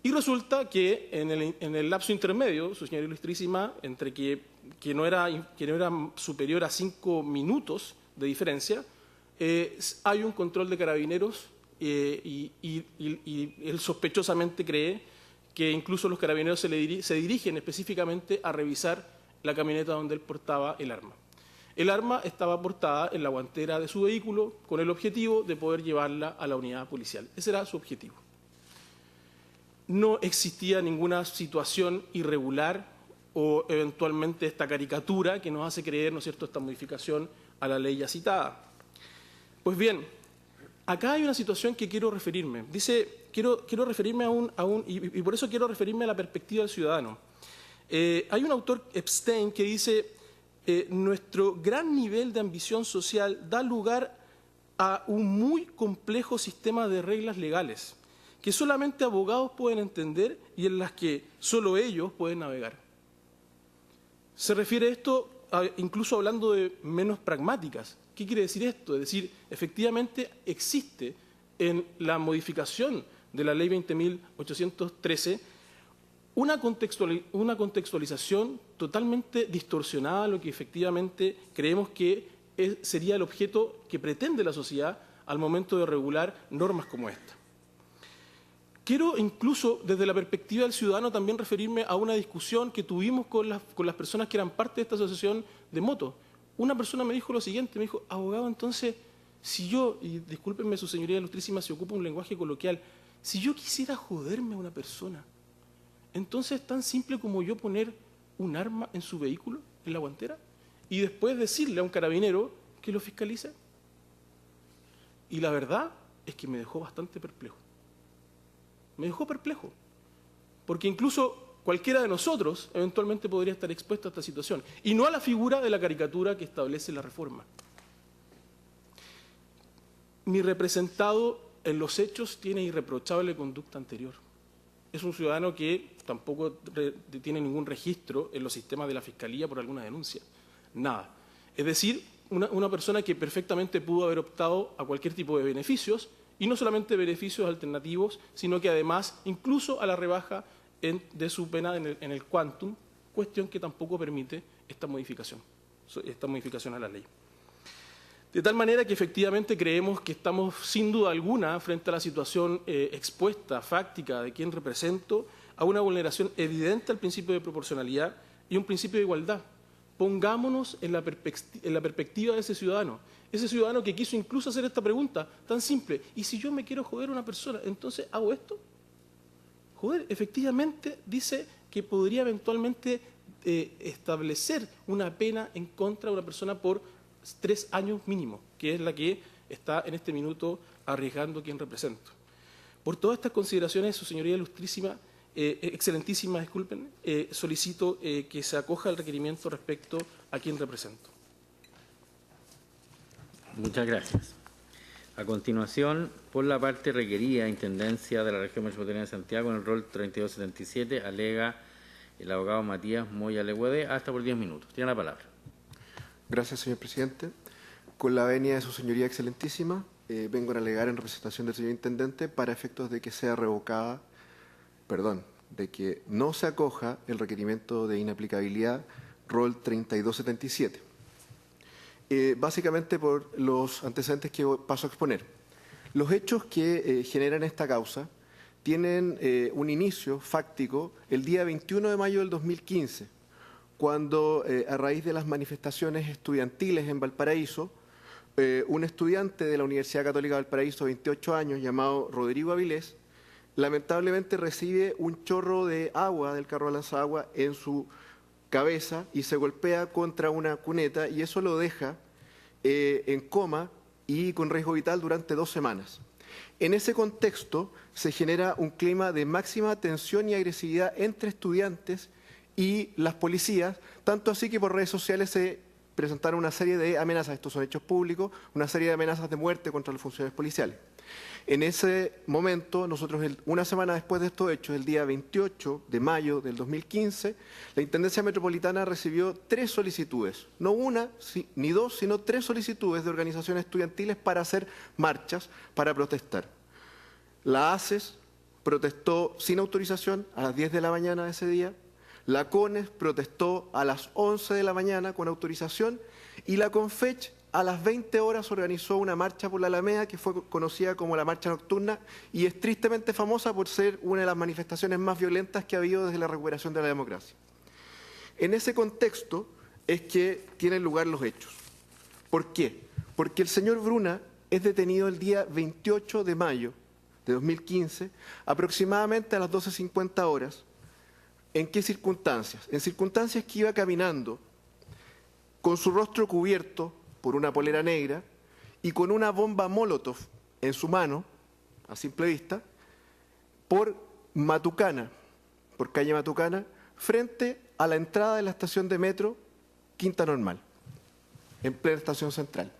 Y resulta que en el lapso intermedio, su señora ilustrísima, entre que no era superior a 5 minutos de diferencia, hay un control de carabineros y él sospechosamente cree que incluso los carabineros se dirigen específicamente a revisar la camioneta donde él portaba el arma. El arma estaba portada en la guantera de su vehículo con el objetivo de poder llevarla a la unidad policial. Ese era su objetivo. No existía ninguna situación irregular o eventualmente esta caricatura que nos hace creer, ¿no es cierto?, esta modificación a la ley ya citada. Pues bien, acá hay una situación que quiero referirme. Quiero referirme y por eso quiero referirme a la perspectiva del ciudadano. Hay un autor, Epstein, que dice: nuestro gran nivel de ambición social da lugar a un muy complejo sistema de reglas legales que solamente abogados pueden entender y en las que solo ellos pueden navegar. Se refiere esto incluso hablando de menos pragmáticas. ¿Qué quiere decir esto? Es decir, efectivamente existe en la modificación de la Ley 20.813 una contextualización totalmente distorsionada a lo que efectivamente creemos que sería el objeto que pretende la sociedad al momento de regular normas como esta. Quiero incluso, desde la perspectiva del ciudadano, también referirme a una discusión que tuvimos con las personas que eran parte de esta asociación de motos. Una persona me dijo lo siguiente, me dijo: abogado, entonces, si yo, y discúlpenme su señoría ilustrísima si ocupa un lenguaje coloquial, si yo quisiera joderme a una persona, entonces es tan simple como yo poner un arma en su vehículo, en la guantera, y después decirle a un carabinero que lo fiscalice. Y la verdad es que me dejó bastante perplejo. Me dejó perplejo, porque incluso cualquiera de nosotros eventualmente podría estar expuesto a esta situación, y no a la figura de la caricatura que establece la reforma. Mi representado en los hechos tiene irreprochable conducta anterior. Es un ciudadano que tampoco tiene ningún registro en los sistemas de la Fiscalía por alguna denuncia. Nada. Es decir, una persona que perfectamente pudo haber optado a cualquier tipo de beneficios, y no solamente beneficios alternativos, sino que además incluso a la rebaja de su pena en el quantum, cuestión que tampoco permite esta modificación a la ley. De tal manera que efectivamente creemos que estamos sin duda alguna frente a la situación expuesta, fáctica, de quien represento, a una vulneración evidente al principio de proporcionalidad y un principio de igualdad. Pongámonos en la perspectiva de ese ciudadano que quiso incluso hacer esta pregunta tan simple: ¿y si yo me quiero joder a una persona, entonces hago esto? Joder, efectivamente dice que podría eventualmente establecer una pena en contra de una persona por 3 años mínimo, que es la que está en este minuto arriesgando quien represento. Por todas estas consideraciones, su señoría ilustrísima, excelentísima, disculpen, solicito que se acoja al requerimiento respecto a quien represento. Muchas gracias. A continuación, por la parte requerida, Intendencia de la Región Metropolitana de Santiago, en el rol 3277, alega el abogado Matías Moya Leguede, hasta por 10 minutos. Tiene la palabra. Gracias, señor presidente. Con la venia de su señoría excelentísima, vengo a alegar en representación del señor intendente para efectos de que sea revocada, de que no se acoja el requerimiento de inaplicabilidad rol 3277. Básicamente por los antecedentes que paso a exponer. Los hechos que generan esta causa tienen un inicio fáctico el día 21 de mayo del 2015, cuando a raíz de las manifestaciones estudiantiles en Valparaíso, un estudiante de la Universidad Católica de Valparaíso, 28 años, llamado Rodrigo Avilés, lamentablemente recibe un chorro de agua del carro de lanzagua en su cabeza y se golpea contra una cuneta, y eso lo deja en coma y con riesgo vital durante 2 semanas. En ese contexto se genera un clima de máxima tensión y agresividad entre estudiantes y las policías, tanto así que por redes sociales se presentaron una serie de amenazas, estos son hechos públicos, una serie de amenazas de muerte contra los funcionarios policiales. En ese momento, nosotros, una semana después de estos hechos, el día 28 de mayo del 2015, la Intendencia Metropolitana recibió 3 solicitudes, no una ni 2, sino 3 solicitudes de organizaciones estudiantiles para hacer marchas, para protestar. La ACES protestó sin autorización a las 10 de la mañana de ese día, la CONES protestó a las 11 de la mañana con autorización, y la CONFECH a las 20 horas organizó una marcha por la Alameda que fue conocida como la Marcha Nocturna y es tristemente famosa por ser una de las manifestaciones más violentas que ha habido desde la recuperación de la democracia. En ese contexto es que tienen lugar los hechos. ¿Por qué? Porque el señor Bruna es detenido el día 28 de mayo de 2015, aproximadamente a las 12:50 horas. ¿En qué circunstancias? En circunstancias que iba caminando con su rostro cubierto por una polera negra y con una bomba Molotov en su mano, a simple vista, por Matucana, por calle Matucana, frente a la entrada de la estación de metro Quinta Normal, en plena estación central.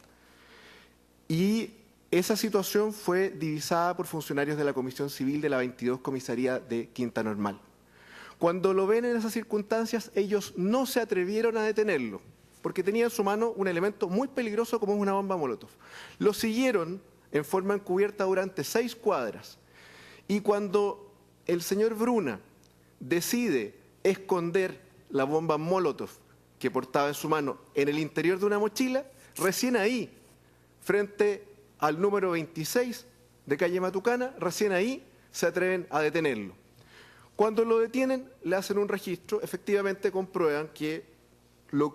Y esa situación fue divisada por funcionarios de la Comisión Civil de la 22 Comisaría de Quinta Normal. Cuando lo ven en esas circunstancias, ellos no se atrevieron a detenerlo, porque tenía en su mano un elemento muy peligroso como es una bomba Molotov. Lo siguieron en forma encubierta durante 6 cuadras. Y cuando el señor Bruna decide esconder la bomba Molotov que portaba en su mano en el interior de una mochila, recién ahí, frente al número 26 de calle Matucana, recién ahí se atreven a detenerlo. Cuando lo detienen, le hacen un registro, efectivamente comprueban que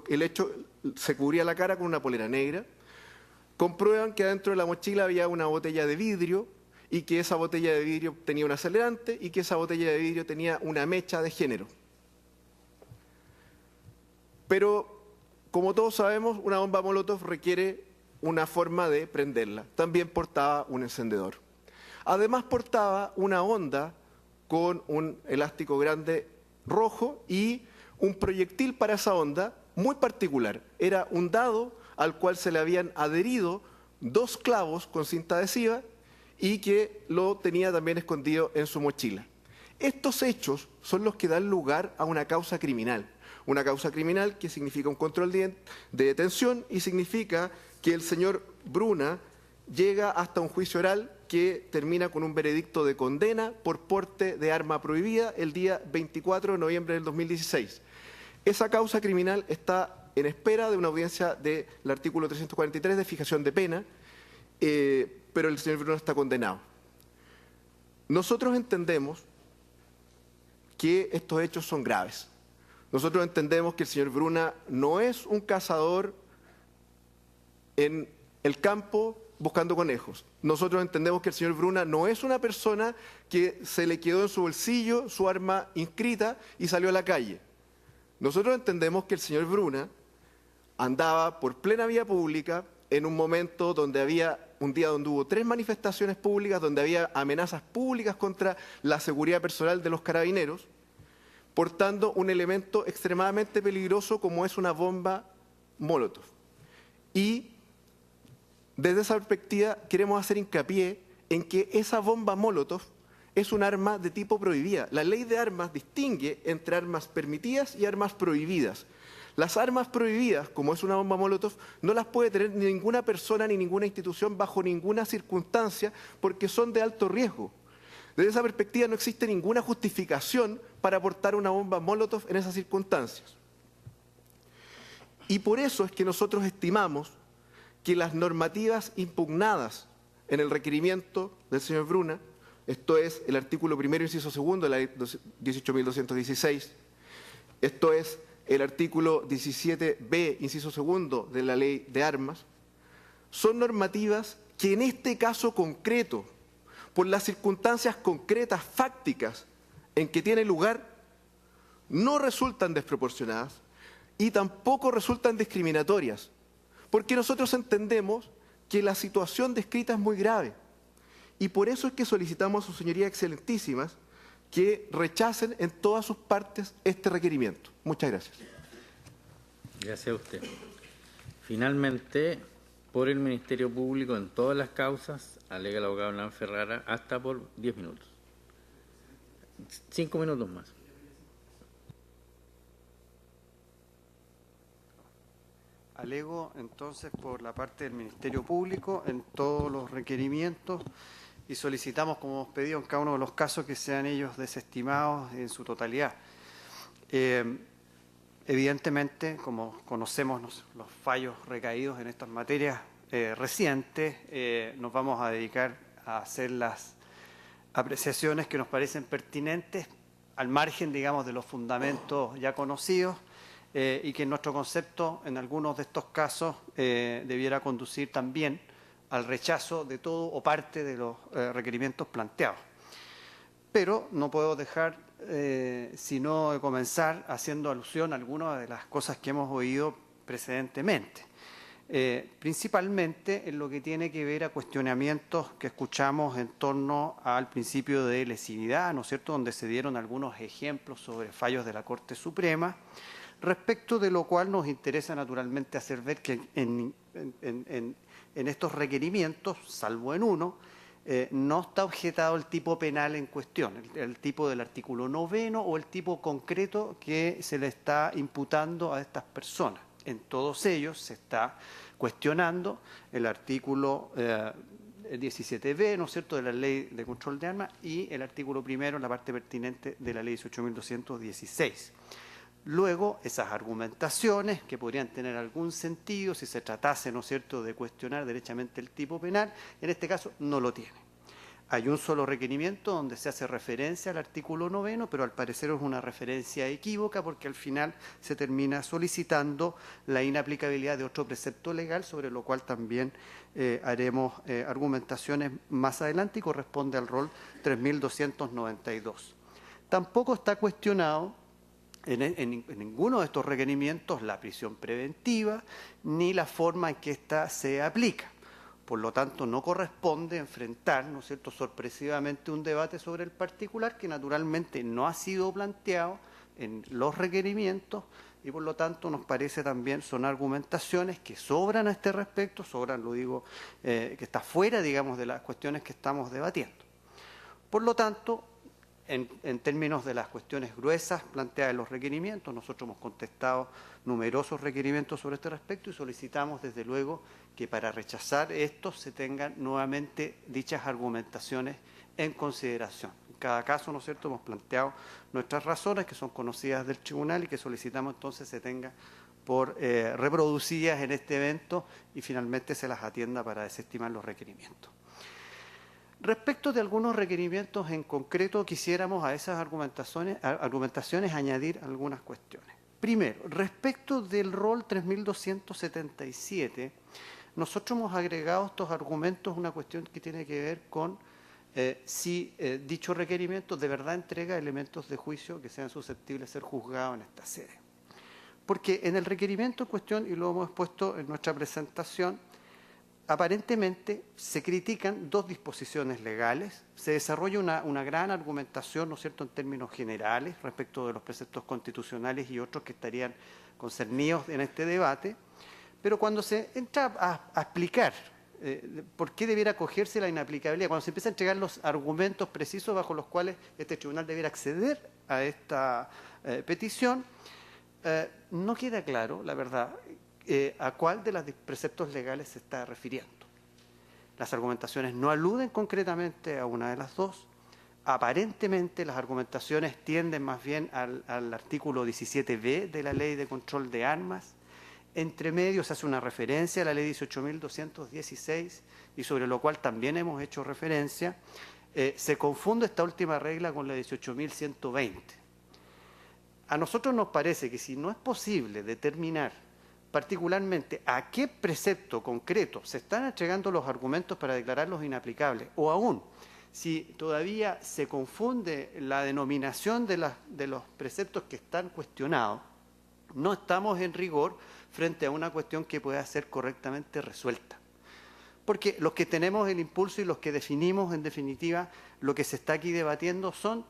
el hecho se cubría la cara con una polera negra, comprueban que adentro de la mochila había una botella de vidrio y que esa botella de vidrio tenía un acelerante y que esa botella de vidrio tenía una mecha de género. Pero, como todos sabemos, una bomba Molotov requiere una forma de prenderla. También portaba un encendedor. Además portaba una honda con un elástico grande rojo y un proyectil para esa onda muy particular. Era un dado al cual se le habían adherido 2 clavos con cinta adhesiva y que lo tenía también escondido en su mochila. Estos hechos son los que dan lugar a una causa criminal. Una causa criminal que significa un control de detención y significa que el señor Bruna llega hasta un juicio oral que termina con un veredicto de condena por porte de arma prohibida el día 24 de noviembre del 2016. Esa causa criminal está en espera de una audiencia del artículo 343 de fijación de pena, pero el señor Bruna está condenado. Nosotros entendemos que estos hechos son graves. Nosotros entendemos que el señor Bruna no es un cazador en el campo buscando conejos. Nosotros entendemos que el señor Bruna no es una persona que se le quedó en su bolsillo su arma inscrita y salió a la calle. Nosotros entendemos que el señor Bruna andaba por plena vía pública en un momento donde había un día donde hubo 3 manifestaciones públicas, donde había amenazas públicas contra la seguridad personal de los carabineros, portando un elemento extremadamente peligroso como es una bomba Molotov. Y desde esa perspectiva queremos hacer hincapié en que esa bomba Molotov es un arma de tipo prohibida. La ley de armas distingue entre armas permitidas y armas prohibidas. Las armas prohibidas, como es una bomba Molotov, no las puede tener ni ninguna persona ni ninguna institución bajo ninguna circunstancia porque son de alto riesgo. Desde esa perspectiva no existe ninguna justificación para portar una bomba Molotov en esas circunstancias. Y por eso es que nosotros estimamos que las normativas impugnadas en el requerimiento del señor Bruna, esto es el artículo 1º, inciso 2 de la ley 18.216, esto es el artículo 17b, inciso 2 de la ley de armas, son normativas que en este caso concreto, por las circunstancias concretas, fácticas, en que tiene lugar, no resultan desproporcionadas y tampoco resultan discriminatorias, porque nosotros entendemos que la situación descrita es muy grave y por eso es que solicitamos a sus señorías excelentísimas que rechacen en todas sus partes este requerimiento. Muchas gracias. Gracias a usted. Finalmente, por el Ministerio Público en todas las causas, alega el abogado Hernán Ferrara, hasta por 10 minutos. 5 minutos más. Alego entonces por la parte del Ministerio Público en todos los requerimientos y solicitamos, como hemos pedido en cada uno de los casos, que sean ellos desestimados en su totalidad. Evidentemente, como conocemos los fallos recaídos en estas materias recientes, nos vamos a dedicar a hacer las apreciaciones que nos parecen pertinentes al margen, digamos, de los fundamentos ya conocidos, y que en nuestro concepto, en algunos de estos casos, debiera conducir también al rechazo de todo o parte de los requerimientos planteados. Pero no puedo dejar sino de comenzar haciendo alusión a algunas de las cosas que hemos oído precedentemente. Principalmente en lo que tiene que ver a cuestionamientos que escuchamos en torno al principio de lesividad, ¿no es cierto?, donde se dieron algunos ejemplos sobre fallos de la Corte Suprema, respecto de lo cual nos interesa naturalmente hacer ver que en estos requerimientos, salvo en uno, no está objetado el tipo penal en cuestión, el tipo del artículo 9 o el tipo concreto que se le está imputando a estas personas. En todos ellos se está cuestionando el artículo 17b, ¿no es cierto?, de la Ley de Control de Armas y el artículo 1º, en la parte pertinente de la Ley 18.216. Luego, esas argumentaciones, que podrían tener algún sentido si se tratase, ¿no es cierto?, de cuestionar derechamente el tipo penal, en este caso no lo tiene. Hay un solo requerimiento donde se hace referencia al artículo 9, pero al parecer es una referencia equívoca porque al final se termina solicitando la inaplicabilidad de otro precepto legal, sobre lo cual también haremos argumentaciones más adelante y corresponde al rol 3292. Tampoco está cuestionado en ninguno de estos requerimientos la prisión preventiva ni la forma en que ésta se aplica. Por lo tanto, no corresponde enfrentar, ¿no es cierto?, sorpresivamente un debate sobre el particular que naturalmente no ha sido planteado, en los requerimientos y por lo tanto nos parece también son argumentaciones que sobran a este respecto, sobran, lo digo, que está fuera, digamos, de las cuestiones que estamos debatiendo. Por lo tanto, en términos de las cuestiones gruesas planteadas en los requerimientos, nosotros hemos contestado numerosos requerimientos sobre este respecto y solicitamos, desde luego, que para rechazar estos se tengan nuevamente dichas argumentaciones en consideración. En cada caso, ¿no es cierto?, hemos planteado nuestras razones que son conocidas del tribunal y que solicitamos entonces se tengan por reproducidas en este evento y finalmente se las atienda para desestimar los requerimientos. Respecto de algunos requerimientos en concreto, quisiéramos a esas argumentaciones añadir algunas cuestiones. Primero, respecto del rol 3277, nosotros hemos agregado estos argumentos una cuestión que tiene que ver con si dicho requerimiento de verdad entrega elementos de juicio que sean susceptibles de ser juzgados en esta sede. Porque en el requerimiento en cuestión, y lo hemos expuesto en nuestra presentación, aparentemente se critican dos disposiciones legales, se desarrolla una gran argumentación, ¿no es cierto?, en términos generales respecto de los preceptos constitucionales y otros que estarían concernidos en este debate, pero cuando se entra a explicar por qué debiera acogerse la inaplicabilidad, cuando se empiezan a entregar los argumentos precisos bajo los cuales este tribunal debiera acceder a esta petición, no queda claro, la verdad, a cuál de los preceptos legales se está refiriendo. Las argumentaciones no aluden concretamente a una de las dos. Aparentemente las argumentaciones tienden más bien al artículo 17b de la Ley de Control de Armas. Entre medio se hace una referencia a la Ley 18.216 y sobre lo cual también hemos hecho referencia. Se confunde esta última regla con la 18.120. A nosotros nos parece que si no es posible determinar particularmente a qué precepto concreto se están entregando los argumentos para declararlos inaplicables, o aún si todavía se confunde la denominación de los preceptos que están cuestionados, no estamos en rigor frente a una cuestión que pueda ser correctamente resuelta. Porque los que tenemos el impulso y los que definimos, en definitiva, lo que se está aquí debatiendo son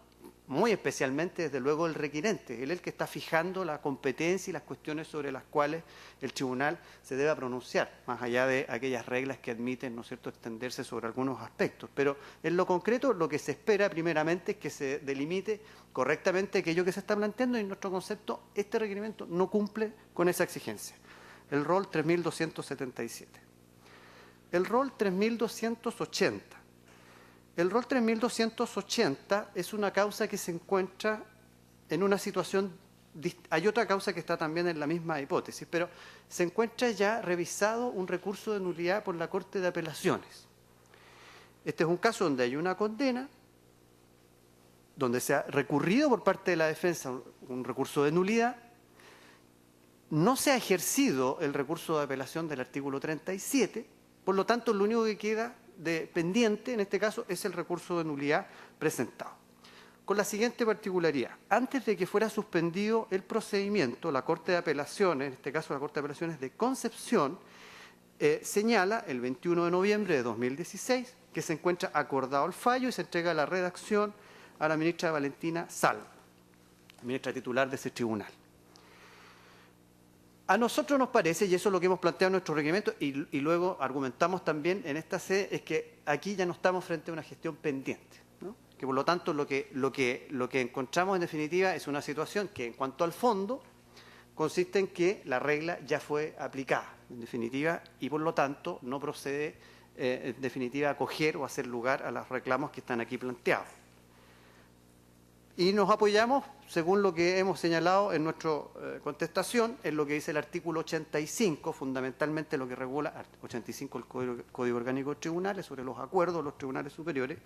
muy especialmente, desde luego, el requirente, el que está fijando la competencia y las cuestiones sobre las cuales el tribunal se debe pronunciar, más allá de aquellas reglas que admiten, ¿no es cierto?, extenderse sobre algunos aspectos. Pero en lo concreto, lo que se espera primeramente es que se delimite correctamente aquello que se está planteando y en nuestro concepto, este requerimiento no cumple con esa exigencia. El rol 3277. El rol 3280. El rol 3280 es una causa que se encuentra en una situación, hay otra causa que está también en la misma hipótesis, pero se encuentra ya revisado un recurso de nulidad por la Corte de Apelaciones. Este es un caso donde hay una condena, donde se ha recurrido por parte de la defensa un recurso de nulidad, no se ha ejercido el recurso de apelación del artículo 37, por lo tanto lo único que queda pendiente, en este caso, es el recurso de nulidad presentado. Con la siguiente particularidad: antes de que fuera suspendido el procedimiento, la Corte de Apelaciones, en este caso la Corte de Apelaciones de Concepción, señala el 21 de noviembre de 2016 que se encuentra acordado el fallo y se entrega la redacción a la ministra Valentina Salvo, ministra titular de ese tribunal. A nosotros nos parece, y eso es lo que hemos planteado en nuestro requerimiento y luego argumentamos también en esta sede, es que aquí ya no estamos frente a una gestión pendiente, ¿no? Que por lo tanto lo que encontramos en definitiva es una situación que en cuanto al fondo consiste en que la regla ya fue aplicada en definitiva y por lo tanto no procede en definitiva a acoger o hacer lugar a los reclamos que están aquí planteados. Y nos apoyamos, según lo que hemos señalado en nuestra contestación, en lo que dice el artículo 85, fundamentalmente lo que regula, 85 del Código Orgánico de Tribunales, sobre los acuerdos de los tribunales superiores,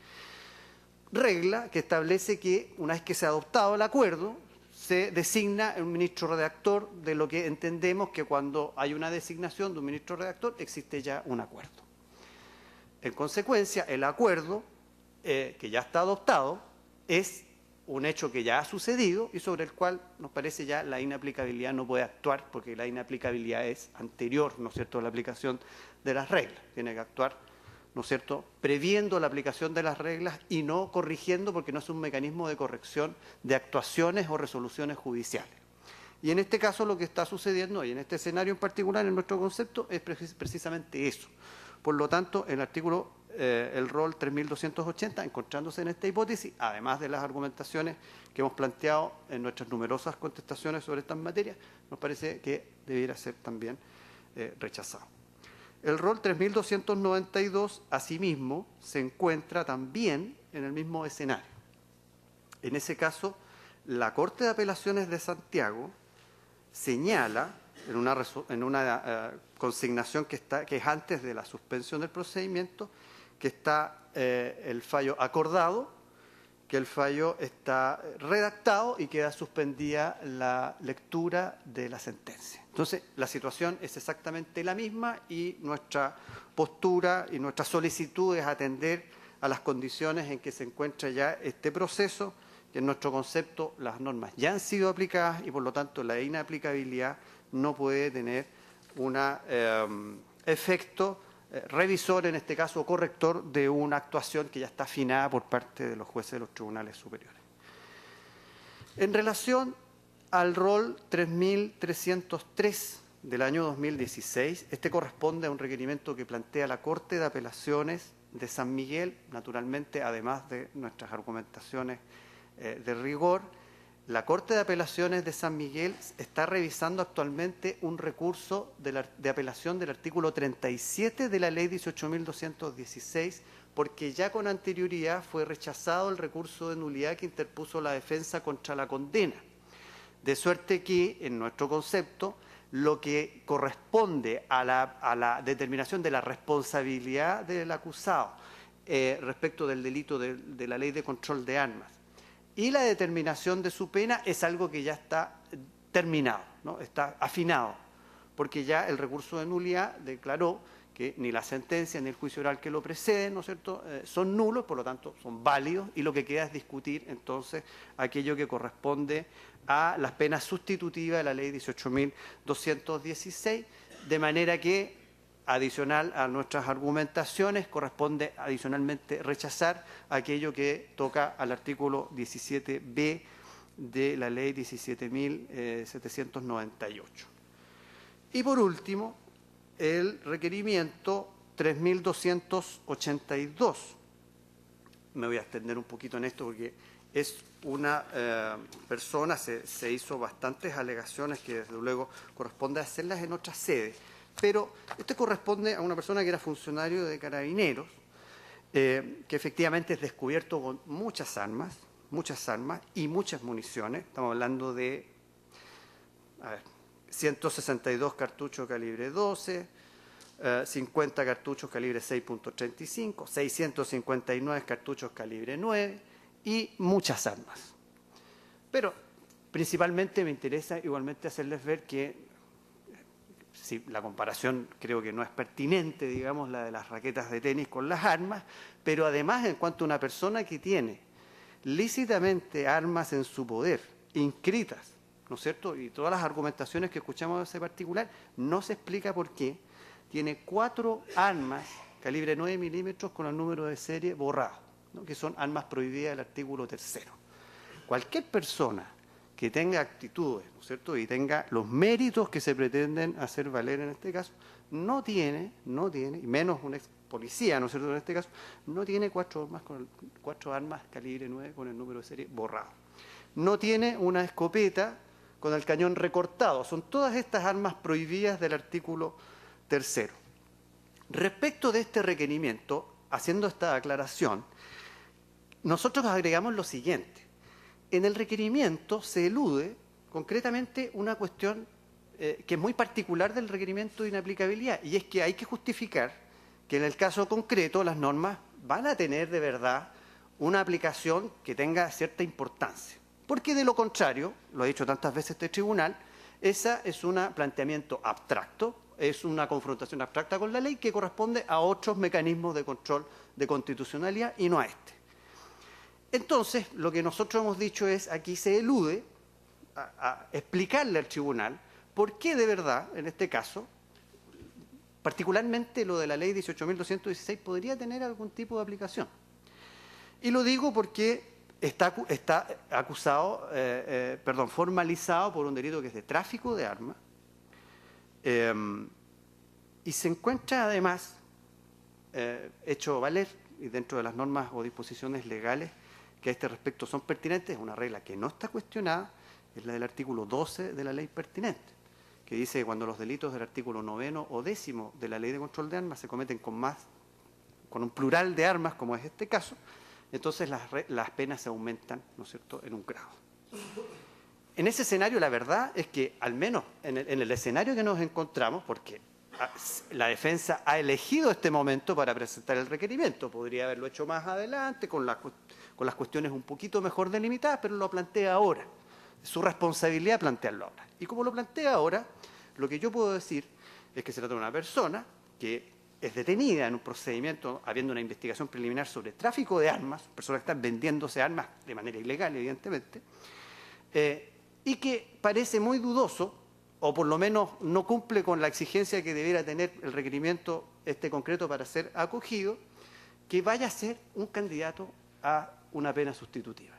regla que establece que una vez que se ha adoptado el acuerdo, se designa un ministro redactor, de lo que entendemos que cuando hay una designación de un ministro redactor existe ya un acuerdo. En consecuencia, el acuerdo que ya está adoptado es un hecho que ya ha sucedido y sobre el cual nos parece ya la inaplicabilidad no puede actuar porque la inaplicabilidad es anterior, ¿no es cierto?, a la aplicación de las reglas. Tiene que actuar ¿no es cierto?, previendo la aplicación de las reglas y no corrigiendo, porque no es un mecanismo de corrección de actuaciones o resoluciones judiciales. Y en este caso lo que está sucediendo, y en este escenario en particular, en nuestro concepto, es precisamente eso. Por lo tanto, el artículo, el rol 3280, encontrándose en esta hipótesis, además de las argumentaciones que hemos planteado en nuestras numerosas contestaciones sobre estas materias, nos parece que debiera ser también rechazado. El rol 3292, asimismo, se encuentra también en el mismo escenario. En ese caso, la Corte de Apelaciones de Santiago señala, en una consignación que es antes de la suspensión del procedimiento, que está el fallo acordado, que el fallo está redactado y queda suspendida la lectura de la sentencia. Entonces, la situación es exactamente la misma y nuestra postura y nuestra solicitud es atender a las condiciones en que se encuentra ya este proceso, que en nuestro concepto las normas ya han sido aplicadas y por lo tanto la inaplicabilidad no puede tener un efecto revisor, en este caso corrector, de una actuación que ya está afinada por parte de los jueces de los tribunales superiores. En relación al rol 3303 del año 2016, este corresponde a un requerimiento que plantea la Corte de Apelaciones de San Miguel, naturalmente, además de nuestras argumentaciones de rigor. La Corte de Apelaciones de San Miguel está revisando actualmente un recurso de apelación del artículo 37 de la Ley 18.216, porque ya con anterioridad fue rechazado el recurso de nulidad que interpuso la defensa contra la condena. De suerte que, en nuestro concepto, lo que corresponde a la determinación de la responsabilidad del acusado respecto del delito de la Ley de Control de Armas y la determinación de su pena es algo que ya está terminado, ¿no? Está afinado, porque ya el recurso de nulidad declaró que ni la sentencia ni el juicio oral que lo preceden, ¿no es cierto?, son nulos, por lo tanto son válidos, y lo que queda es discutir entonces aquello que corresponde a las penas sustitutivas de la Ley 18.216, de manera que, adicional a nuestras argumentaciones, corresponde adicionalmente rechazar aquello que toca al artículo 17b de la Ley 17.798. Y por último, el requerimiento 3.282. Me voy a extender un poquito en esto porque es una persona, se hizo bastantes alegaciones que desde luego corresponde hacerlas en otra sede. Pero este corresponde a una persona que era funcionario de Carabineros, que efectivamente es descubierto con muchas armas y muchas municiones. Estamos hablando de 162 cartuchos calibre 12, 50 cartuchos calibre 6.35, 659 cartuchos calibre 9 y muchas armas. Pero principalmente me interesa igualmente hacerles ver que sí, la comparación creo que no es pertinente, digamos, la de las raquetas de tenis con las armas, pero además en cuanto a una persona que tiene lícitamente armas en su poder, inscritas, ¿no es cierto?, y todas las argumentaciones que escuchamos de ese particular, no se explica por qué tiene 4 armas calibre 9 milímetros con el número de serie borrado, ¿no?, que son armas prohibidas del artículo 3. Cualquier persona que tenga actitudes, ¿no es cierto?, y tenga los méritos que se pretenden hacer valer en este caso, no tiene, y menos un ex policía, ¿no es cierto?, en este caso, no tiene 4 armas calibre 9 con el número de serie borrado. No tiene una escopeta con el cañón recortado. Son todas estas armas prohibidas del artículo 3. Respecto de este requerimiento, haciendo esta aclaración, nosotros agregamos lo siguiente. En el requerimiento se elude concretamente una cuestión que es muy particular del requerimiento de inaplicabilidad, y es que hay que justificar que en el caso concreto las normas van a tener de verdad una aplicación que tenga cierta importancia. Porque de lo contrario, lo ha dicho tantas veces este tribunal, esa es un planteamiento abstracto, es una confrontación abstracta con la ley que corresponde a otros mecanismos de control de constitucionalidad y no a este. Entonces, lo que nosotros hemos dicho es, aquí se elude a explicarle al tribunal por qué de verdad, en este caso, Particularmente lo de la ley 18.216 podría tener algún tipo de aplicación. Y lo digo porque está acusado, formalizado por un delito que es de tráfico de armas, y se encuentra además hecho valer, y dentro de las normas o disposiciones legales que a este respecto son pertinentes, una regla que no está cuestionada, es la del artículo 12 de la ley pertinente, que dice que cuando los delitos del artículo 9º o 10º de la ley de control de armas se cometen con un plural de armas, como es este caso, entonces las penas se aumentan, ¿no es cierto?, en un grado. En ese escenario, la verdad es que, al menos en el escenario que nos encontramos, porque la defensa ha elegido este momento para presentar el requerimiento, podría haberlo hecho más adelante, con las cuestiones un poquito mejor delimitadas, pero lo plantea ahora. Es su responsabilidad plantearlo ahora. Y como lo plantea ahora, lo que yo puedo decir es que se trata de una persona que es detenida en un procedimiento, habiendo una investigación preliminar sobre tráfico de armas, personas que están vendiéndose armas de manera ilegal, evidentemente, y que parece muy dudoso, o por lo menos no cumple con la exigencia que debiera tener el requerimiento concreto para ser acogido, que vaya a ser un candidato a una pena sustitutiva.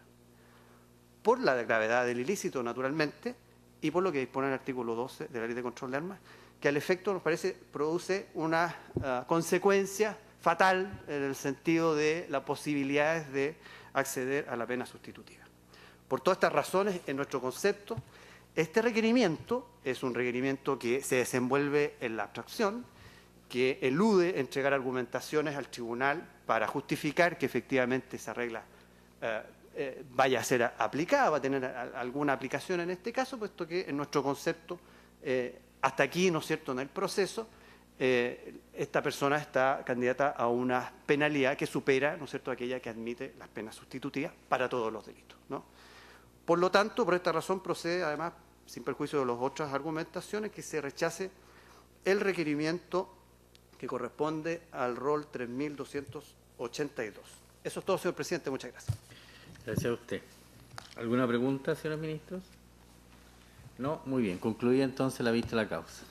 Por la gravedad del ilícito, naturalmente, y por lo que dispone el artículo 12 de la Ley de Control de Armas, que al efecto nos parece produce una consecuencia fatal en el sentido de las posibilidades de acceder a la pena sustitutiva. Por todas estas razones, en nuestro concepto, este requerimiento es un requerimiento que se desenvuelve en la abstracción, que elude entregar argumentaciones al tribunal para justificar que efectivamente esa regla vaya a ser aplicada, va a tener alguna aplicación en este caso, puesto que en nuestro concepto, hasta aquí, ¿no es cierto?, en el proceso, esta persona está candidata a una penalidad que supera, ¿no es cierto?, aquella que admite las penas sustitutivas para todos los delitos, ¿no? Por lo tanto, por esta razón procede, además, sin perjuicio de las otras argumentaciones, que se rechace el requerimiento que corresponde al rol 3.282. Eso es todo, señor presidente. Muchas gracias. Gracias a usted. ¿Alguna pregunta, señores ministros? No, muy bien. Concluida entonces la vista de la causa.